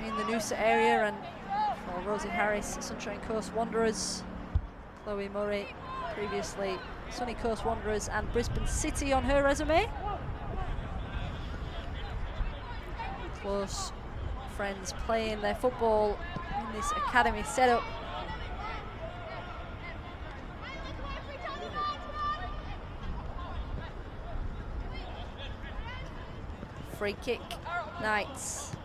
in the Noosa area. And for Rosie Harris, Sunshine Coast Wanderers. Chloe Murray, previously Sunny Coast Wanderers and Brisbane City on her resume. Close friends playing their football in this academy setup. Free kick, Knights.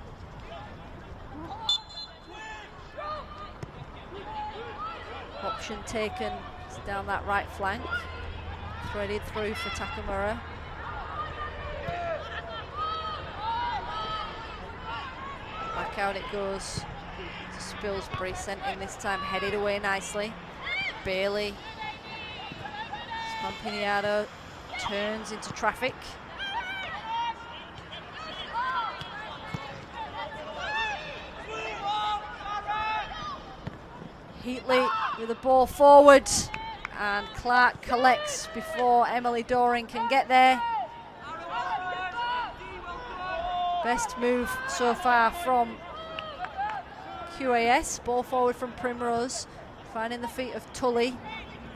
Option taken down that right flank. Threaded through for Takamura. Back out it goes to Spilsbury, sent in this time, headed away nicely. Bailey. Spampiniado turns into traffic. Heatley with the ball forward, and Clark collects before Emily Doring can get there. Best move so far from QAS. Ball forward from Primrose, finding the feet of Tully.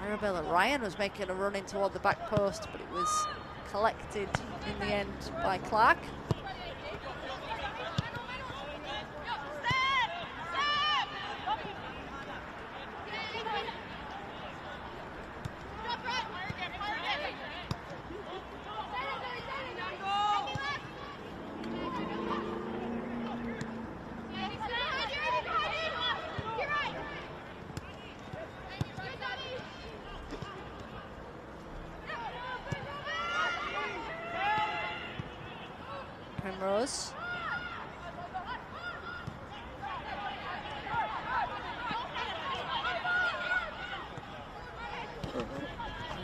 Arabella Ryan was making a run in toward the back post, but it was collected in the end by Clark. Primrose.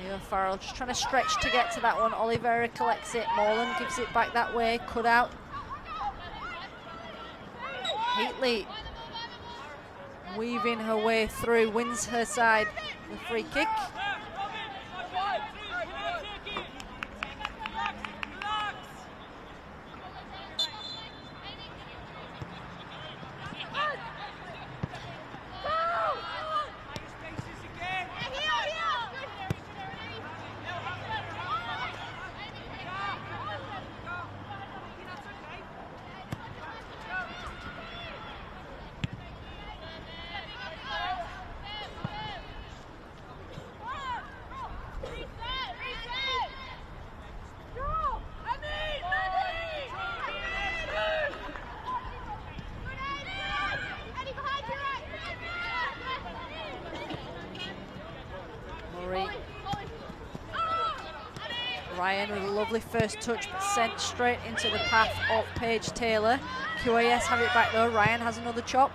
Leo Farrell just trying to stretch to get to that one. Oliveira collects it. Morland gives it back that way. Cut out. Heatley weaving her way through, wins her side the free kick. Ryan with a lovely first touch, but sent straight into the path of Paige Taylor. QAS have it back though. Ryan has another chop.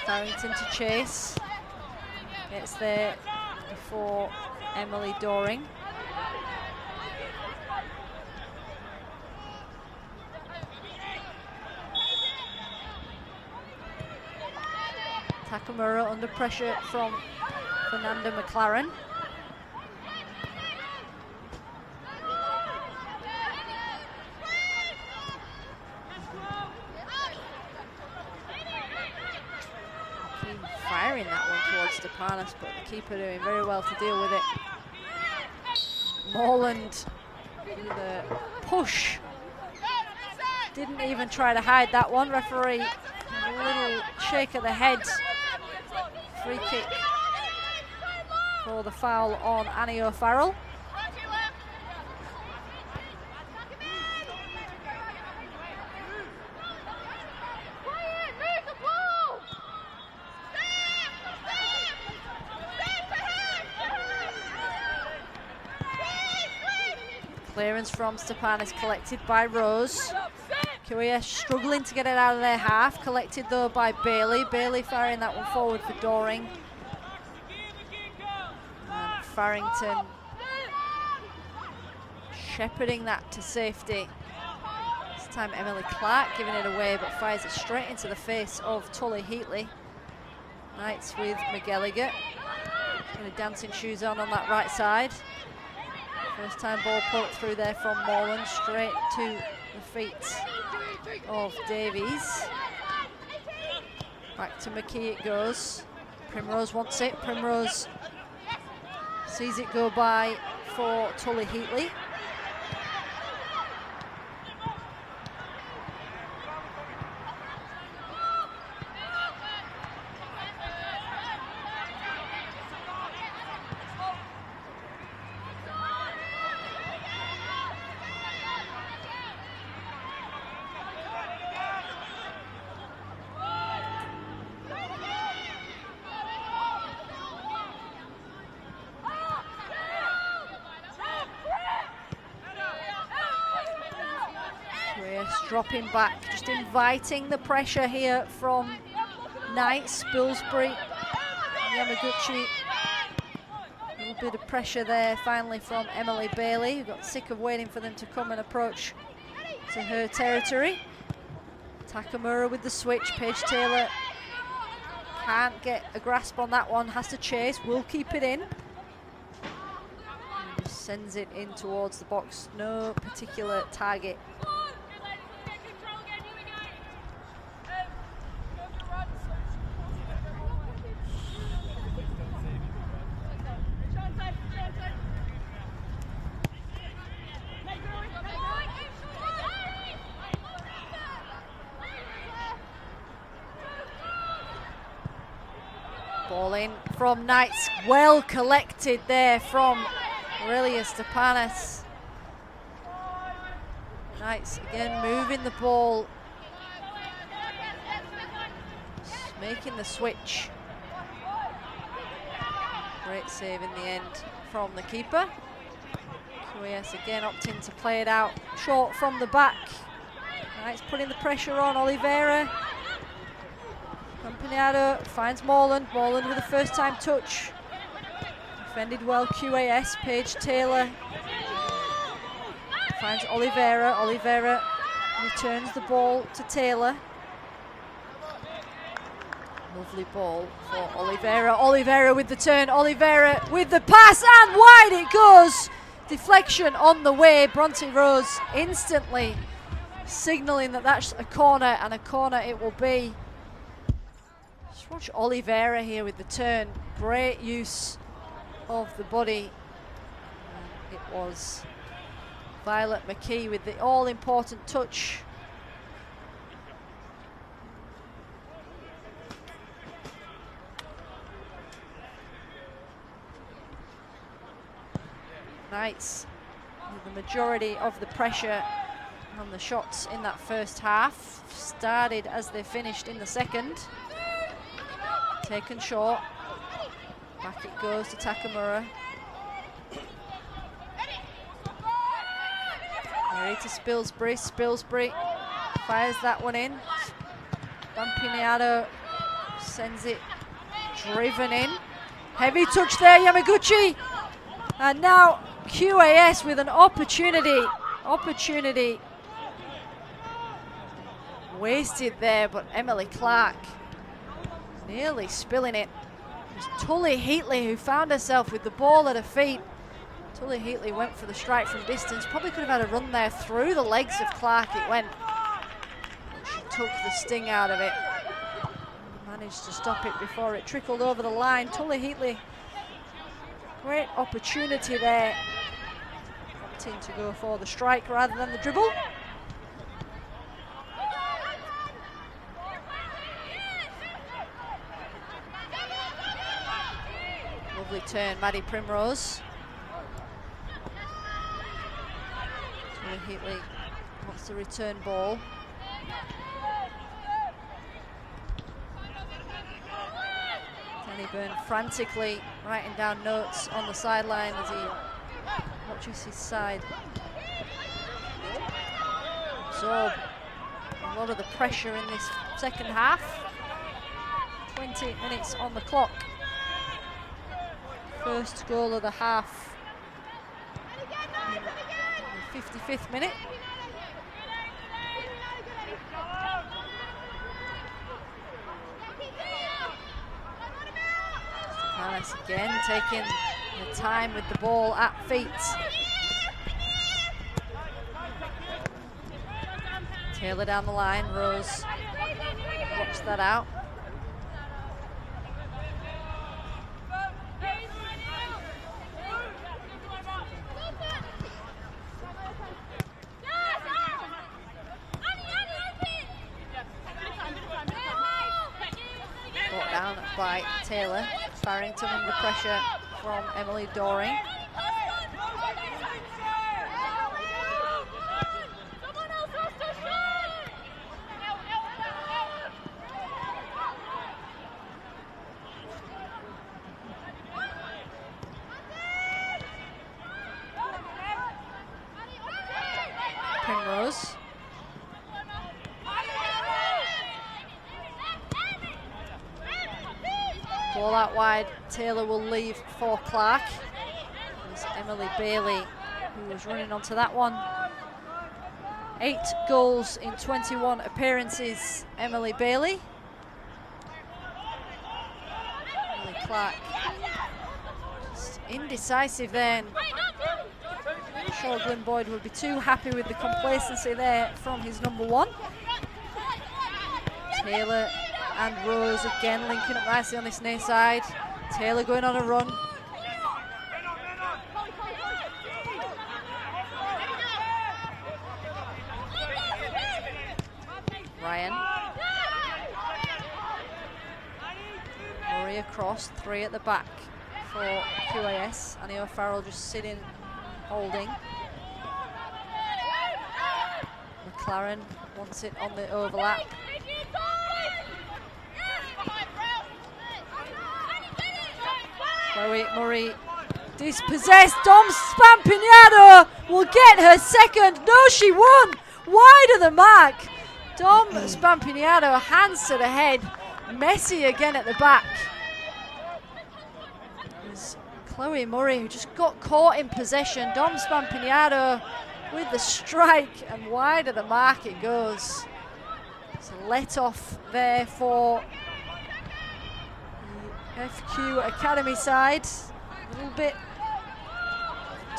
Farrington to chase. Gets there before Emily Doring. Takamura under pressure from Fernanda McLaren. Firing that one towards Stepanos, but the keeper doing very well to deal with it. Morland with a push. Didn't even try to hide that one. Referee, a little shake of the head. Free kick for the foul on Annie O'Farrell. Clearance from Stepanis collected by Rose. QAS struggling to get it out of their half. Collected though by Bailey. Bailey firing that one forward for Doring. And Farrington shepherding that to safety. This time Emily Clark giving it away, but fires it straight into the face of Tully Heatley. Knights with McGilligan. Kind of dancing shoes on that right side. First time ball poked through there from Morland, straight to the feet of Davies. Back to McKee it goes. Primrose wants it. Primrose sees it go by for Tully Heatley. Just dropping back, just inviting the pressure here from Knights, Spilsbury, Yamaguchi. A little bit of pressure there finally from Emily Bailey, who got sick of waiting for them to come and approach to her territory. Takamura with the switch. Paige Taylor can't get a grasp on that one, has to chase, will keep it in. And just sends it in towards the box, no particular target. Ball in from Knights, well collected there from Aurelia Stepanas. Knights again moving the ball, just making the switch. Great save in the end from the keeper. QAS again opting to play it out short from the back. Knights putting the pressure on Oliveira. Campagnaro finds Morland. Morland with a first-time touch. Defended well, QAS. Paige Taylor finds Oliveira. Oliveira returns the ball to Taylor. Lovely ball for Oliveira. Oliveira with the turn. Oliveira with the pass, and wide it goes. Deflection on the way. Bronte Rose instantly signalling that that's a corner, and a corner it will be. Just watch Oliveira here with the turn. Great use of the body. And it was Violet McKee with the all-important touch. Knights with the majority of the pressure on the shots in that first half. Started as they finished in the second. Taken short. Back it goes to Takamura. Mary to Spilsbury. Spilsbury fires that one in. Campagnaro sends it driven in. Heavy touch there, Yamaguchi. And now QAS with an opportunity wasted there, but Emily Clark nearly spilling it. It was Tully Heatley who found herself with the ball at her feet. Tully Heatley went for the strike from distance, probably could have had a run there through the legs of Clark. It went, but she took the sting out of it, managed to stop it before it trickled over the line. Tully Heatley, great opportunity there, opting to go for the strike rather than the dribble. Lovely turn, Maddie Primrose. Tully Heatley wants the return ball. Danny Byrne frantically writing down notes on the sideline as he watches his side absorb a lot of the pressure in this second half. 20 minutes on the clock. First goal of the half in the 55th minute. Stepanas again taking the time with the ball at feet. Taylor down the line, Rose blocks that out. Brought down by Taylor. Farrington under pressure from Emily Doring. Primrose Ball out wide. Taylor will leave for Clark. There's Emily Bailey who was running onto that one. 8 goals in 21 appearances, Emily Bailey. Emily Clark just indecisive then. I'm sure Glyn Boyd would be too happy with the complacency there from his number 1. Taylor and Rose again linking up nicely on this near side. Taylor going on a run. Ryan. Murray across, 3 at the back for QAS. Annie O'Farrell just sitting, holding. McLaren wants it on the overlap. Chloe Murray dispossessed. Dom Spampignato will get her second. No, she won. Wide of the mark. Dom Spampignato, hands to the head. Messi again at the back. There's Chloe Murray who just got caught in possession. Dom Spampignato with the strike, and wide of the mark it goes. It's a let off there for the FQ Academy side. A little bit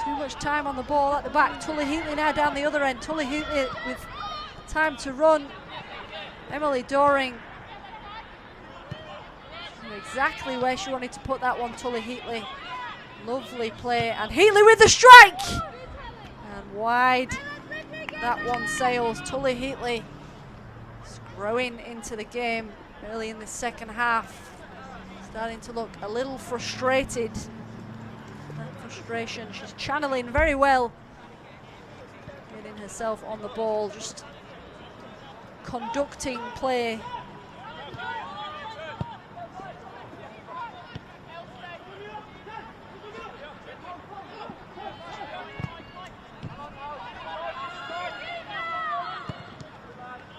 too much time on the ball at the back. Tully Heatley now down the other end. Tully Heatley with time to run. Emily Doring knew exactly where she wanted to put that one. Tully Heatley, lovely play, and Heatley with the strike, and wide that one sails. Tully Heatley is growing into the game early in the second half, starting to look a little frustrated. That frustration she's channeling very well, getting herself on the ball, just conducting play.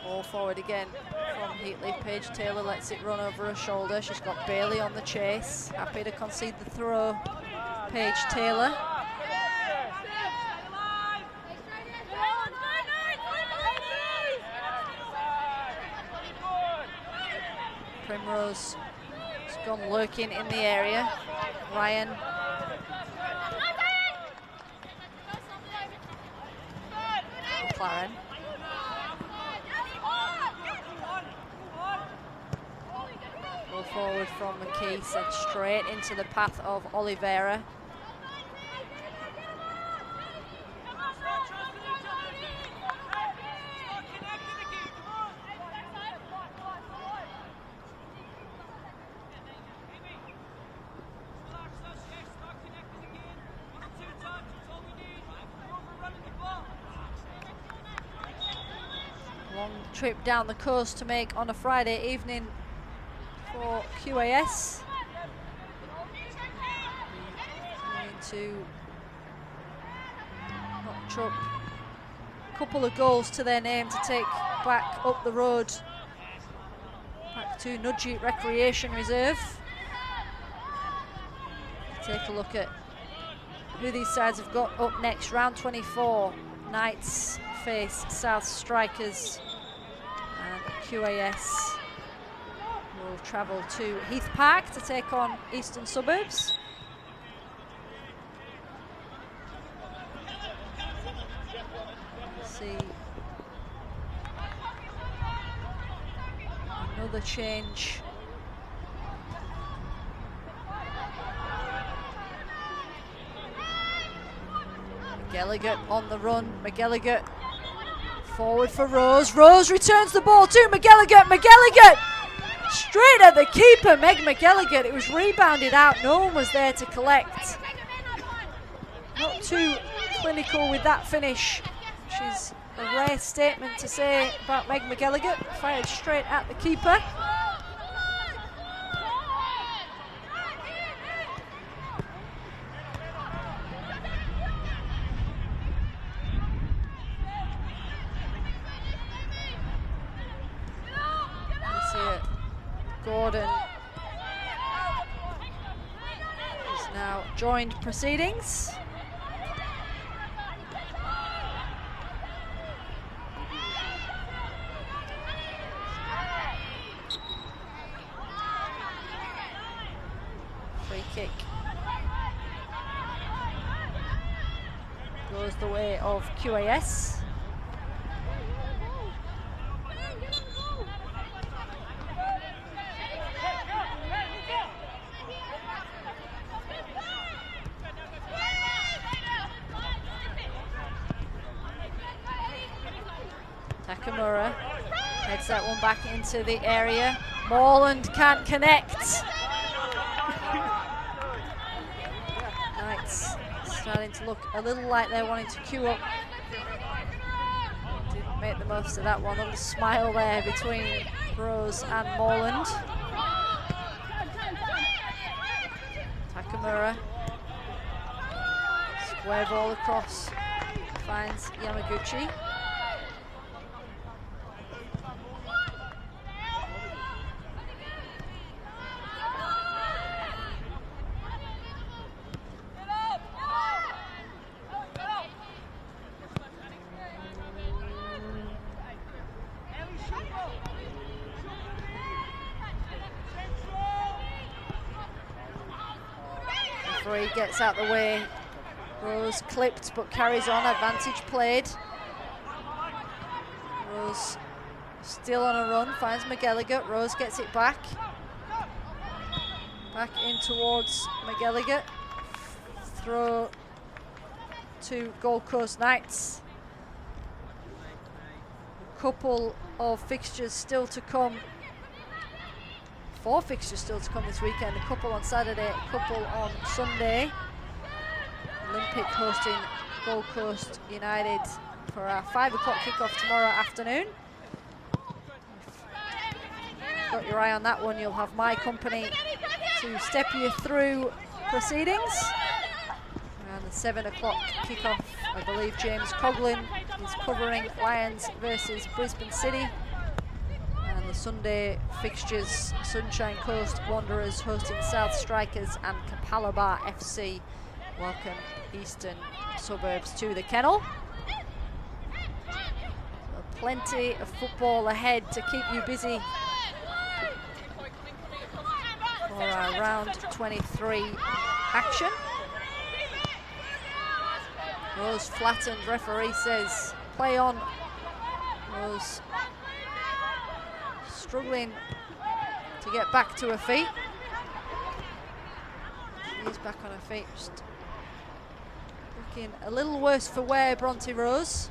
Ball forward again from Heatley. Paige Taylor lets it run over her shoulder. She's got Bailey on the chase. Happy to concede the throw. Paige Taylor. Primrose has gone lurking in the area. Ryan. McLaren. Go forward from McKee, sent straight into the path of Oliveira. Long trip down the coast to make on a Friday evening for QAS. Going to notch up a couple of goals to their name to take back up the road, back to Nudgee Recreation Reserve. Take a look at who these sides have got up next. Round 24, Knights face South Strikers, and QAS will travel to Heath Park to take on Eastern Suburbs. See another change. McGilligan on the run. McGilligan forward for Rose. Rose returns the ball to McGilligan. McGilligan straight at the keeper, Meg McGilligan. It was rebounded out. No one was there to collect. Not too clinical with that finish, which is a rare statement to say about Meg McGilligan. Fired straight at the keeper. Gordon now joined proceedings. Free kick goes the way of QAS. Takamura heads that one back into the area. Morland can't connect. Knights starting to look a little like they're wanting to queue up. Didn't make the most of that one. A little smile there between Rose and Morland. Takamura. Square ball across. Finds Yamaguchi. Referee gets out the way. Rose clipped but carries on. Advantage played. Rose still on a run. Finds McGilligan. Rose gets it back. Back in towards McGilligan. Throw to Gold Coast Knights. A couple of fixtures still to come. 4 fixtures still to come this weekend. A couple on Saturday, a couple on Sunday. Olympic hosting Gold Coast United for our 5 o'clock kickoff tomorrow afternoon. If you've got your eye on that one, you'll have my company to step you through proceedings. And the 7 o'clock kickoff, I believe James Coughlin is covering Lions versus Brisbane City. And the Sunday fixtures, Sunshine Coast Wanderers hosting South Strikers and Kapalaba FC welcome Eastern Suburbs to the Kennel. So plenty of football ahead to keep you busy for our round 23 action. Rose flattened, referee says play on. Rose struggling to get back to her feet. She's back on her feet, just looking a little worse for wear, Bronte Rose.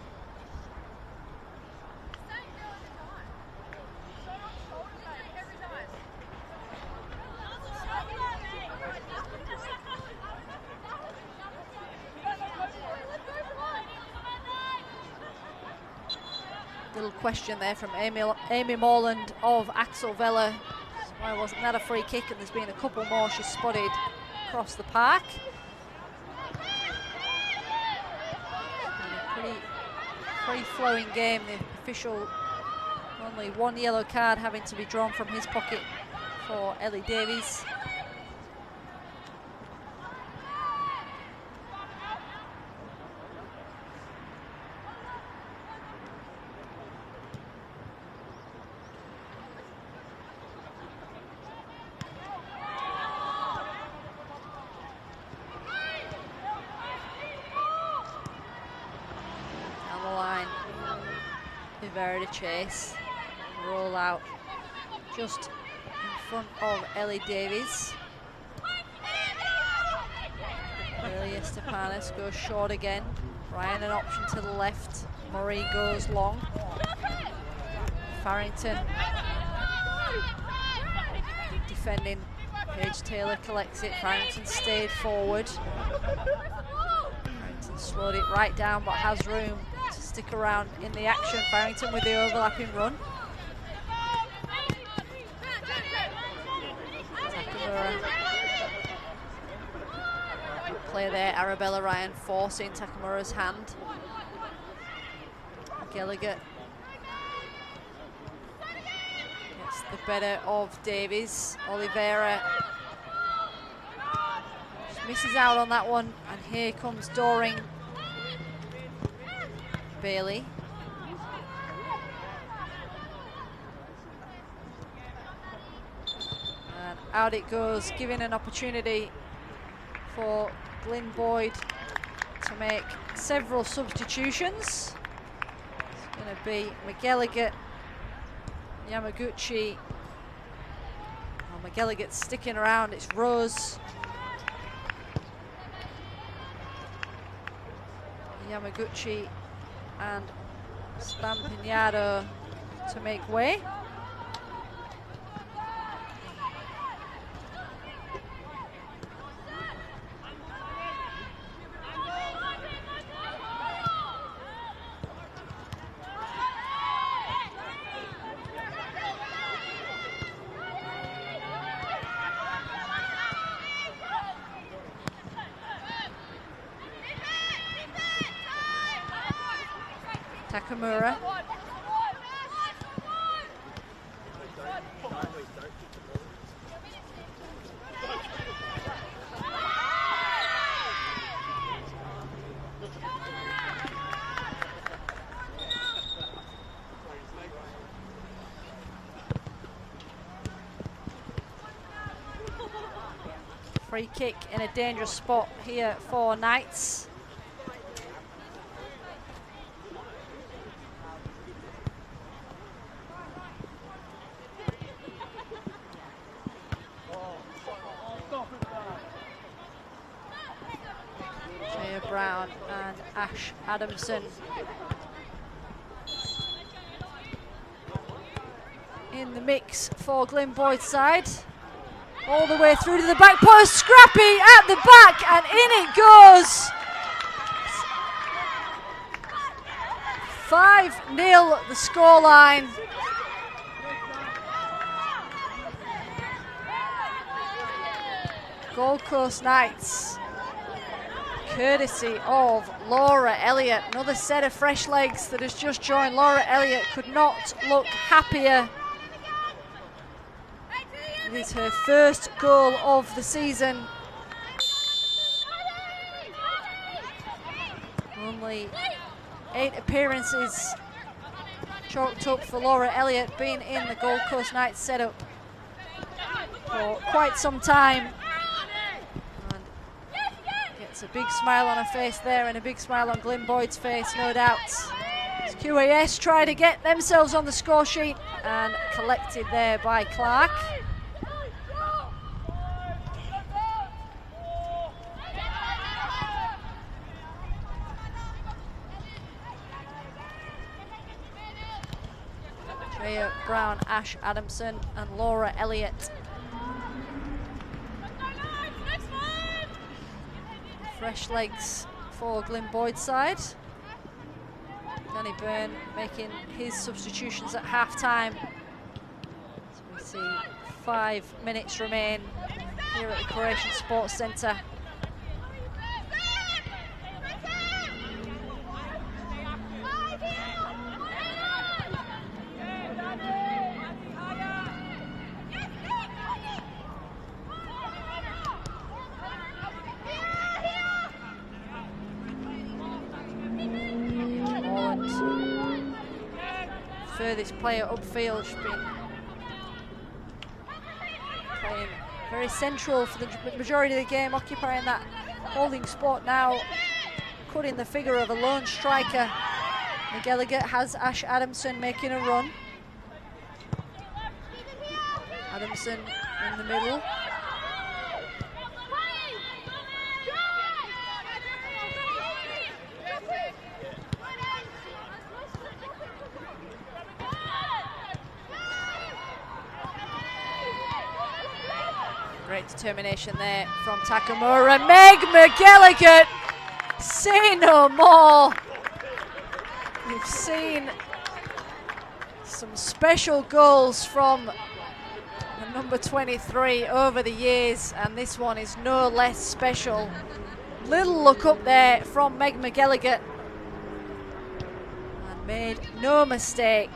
Little question there from Amy Morland of Axel Vella. Why wasn't that a free kick? And there's been a couple more she's spotted across the park. A pretty free-flowing game. The official, only 1 yellow card having to be drawn from his pocket for Ellie Davies. To chase, roll out just in front of Ellie Davies. Earlier Stepanis goes short again. Ryan an option to the left. Murray goes long. Farrington defending. Paige Taylor collects it. Farrington stayed forward. Farrington slowed it right down but has room to stick around in the action. Farrington with the overlapping run. Takamura. Good play there. Arabella Ryan forcing Takamura's hand. Gallagher gets the better of Davies. Oliveira just misses out on that one, and here comes Doring Bailey. And out it goes, giving an opportunity for Glyn Boyd to make several substitutions. It's going to be McGilligan, Yamaguchi. Oh, McGilligan's sticking around, it's Rose. Yamaguchi and Stampinado to make way. Takamura. Free kick in a dangerous spot here for Knights. Brown and Ash Adamson in the mix for Glyn Boyd's side. All the way through to the back post, Scrappy at the back, and in it goes. 5-0 the scoreline. Gold Coast Knights, courtesy of Laura Elliott. Another set of fresh legs that has just joined. Laura Elliott could not look happier. It is her first goal of the season. Only 8 appearances chalked up for Laura Elliott, being in the Gold Coast Knights setup for quite some time. It's a big smile on her face there, and a big smile on Glyn Boyd's face, no doubt. As QAS try to get themselves on the score sheet, and collected there by Clark. Drea Brown, Ash Adamson, and Laura Elliott. Fresh legs for Glyn Boyd's side. Danny Byrne making his substitutions at half-time. So we see 5 minutes remain here at the Croatian Sports Centre. Furthest player upfield, she's been playing very central for the majority of the game, occupying that holding spot now, cutting the figure of a lone striker. McGilligan has Ash Adamson making a run. Adamson in the middle. Great determination there from Takamura. Meg McGilligan, say no more. We've seen some special goals from the number 23 over the years, and this one is no less special. Little look up there from Meg McGilligan, and made no mistake.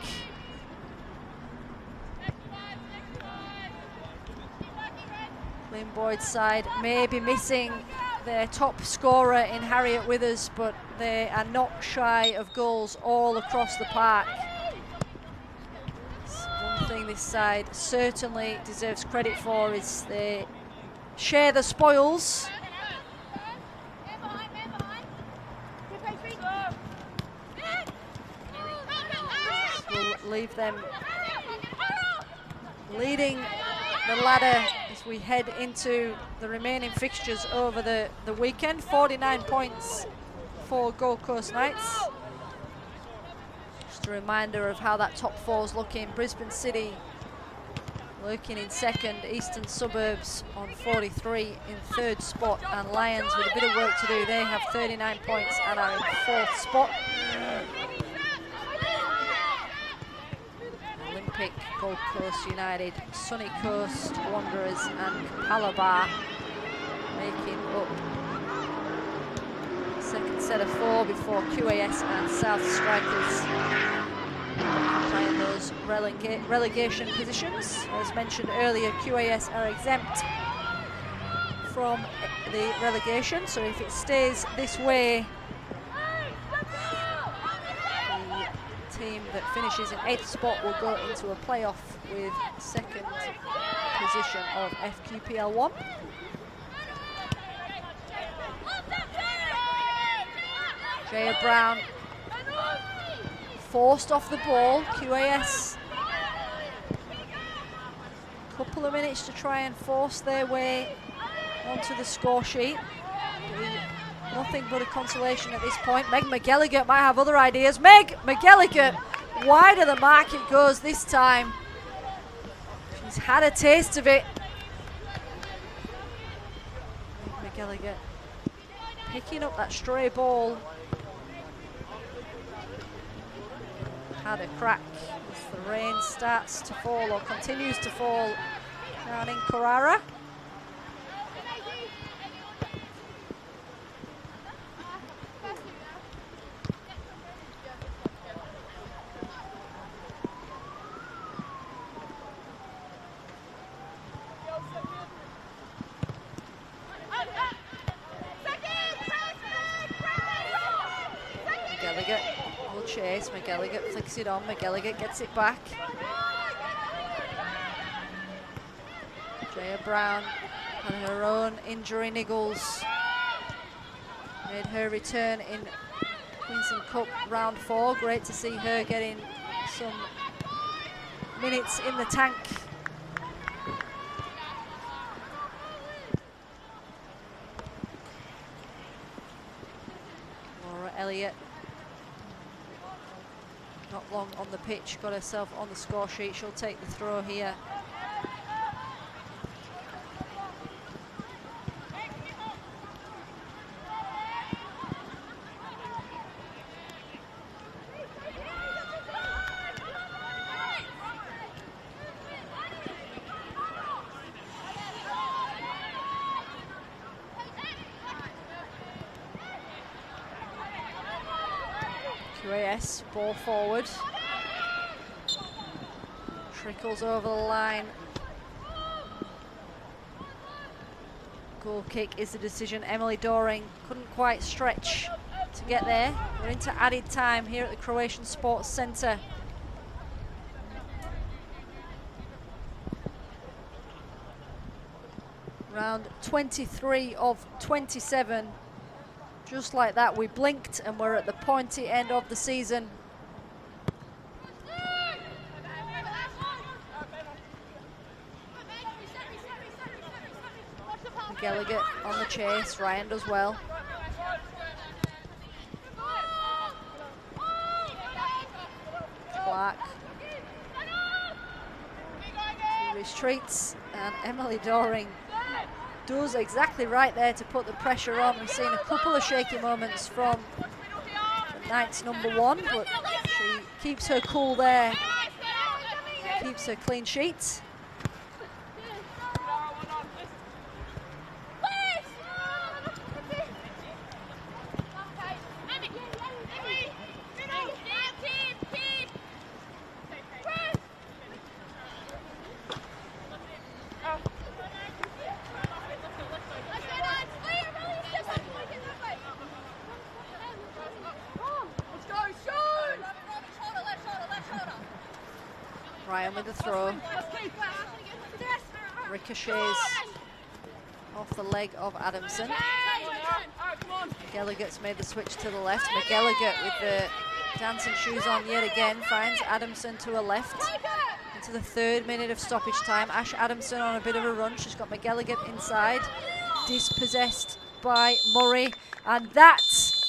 Glyn Boyd's side may be missing their top scorer in Harriet Withers, but they are not shy of goals all across the park. It's one thing this side certainly deserves credit for is they share the spoils. We'll leave them leading the ladder as we head into the remaining fixtures over the weekend. 49 points for Gold Coast Knights. Just a reminder of how that top four is looking. Brisbane City lurking in second, Eastern Suburbs on 43 in third spot, and Lions with a bit of work to do. They have 39 points and are in fourth spot. Olympic, Gold Coast United, Sunny Coast Wanderers and Calabar making up the second set of four before QAS and South Strikers occupying those relegation positions. As mentioned earlier, QAS are exempt from the relegation, so if it stays this way, team that finishes in 8th spot will go into a playoff with second position of FQPL 1. Jaya Brown forced off the ball. QAS couple of minutes to try and force their way onto the score sheet. Nothing but a consolation at this point. Meg McGilligan might have other ideas. Meg McGilligan, wide of the mark it goes this time. She's had a taste of it. Meg McGilligan picking up that stray ball. Had a crack as the rain starts to fall or continues to fall down in Carrara. McGilligan flicks it on, McGilligan gets it back. Jaya Brown had her own injury niggles. Made her return in Queensland Cup round 4. Great to see her getting some minutes in the tank. Laura Elliott, not long on the pitch, got herself on the score sheet. She'll take the throw here. QAS, ball forward. Trickles over the line. Goal kick is the decision. Emily Doring couldn't quite stretch to get there. We're into added time here at the Croatian Sports Centre. Round 23 of 27. Just like that, we blinked and we're at the pointy end of the season. Gallagher on the chase, Ryan does well. Clark retreats, and Emily Doring does exactly right there to put the pressure on. We've seen a couple of shaky moments from the Knights #1, but she keeps her cool there, keeps her clean sheet. Ryan with the throw. Ricochets off the leg of Adamson. McGilligut's made the switch to the left. McGilligut with the dancing shoes on yet again finds Adamson to her left. Into the 3rd minute of stoppage time. Ash Adamson on a bit of a run. She's got McGilligut inside. Dispossessed by Murray. And that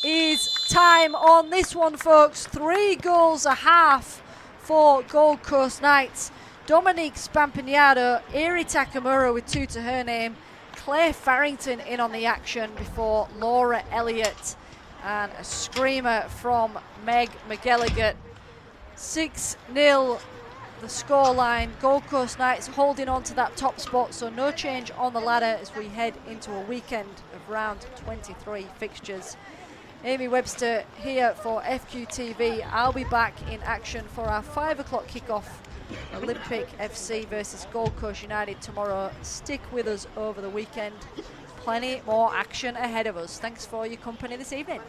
is time on this one, folks. 3 goals a half for Gold Coast Knights. Dominique Spampignato, Eri Takamura with 2 to her name. Claire Farrington in on the action before Laura Elliott. And a screamer from Meg McGilligut. 6-0 the scoreline. Gold Coast Knights holding on to that top spot, so no change on the ladder as we head into a weekend of round 23 fixtures. Amy Webster here for FQTV. I'll be back in action for our 5 o'clock kickoff. Olympic FC versus Gold Coast United tomorrow. Stick with us over the weekend. Plenty more action ahead of us. Thanks for your company this evening.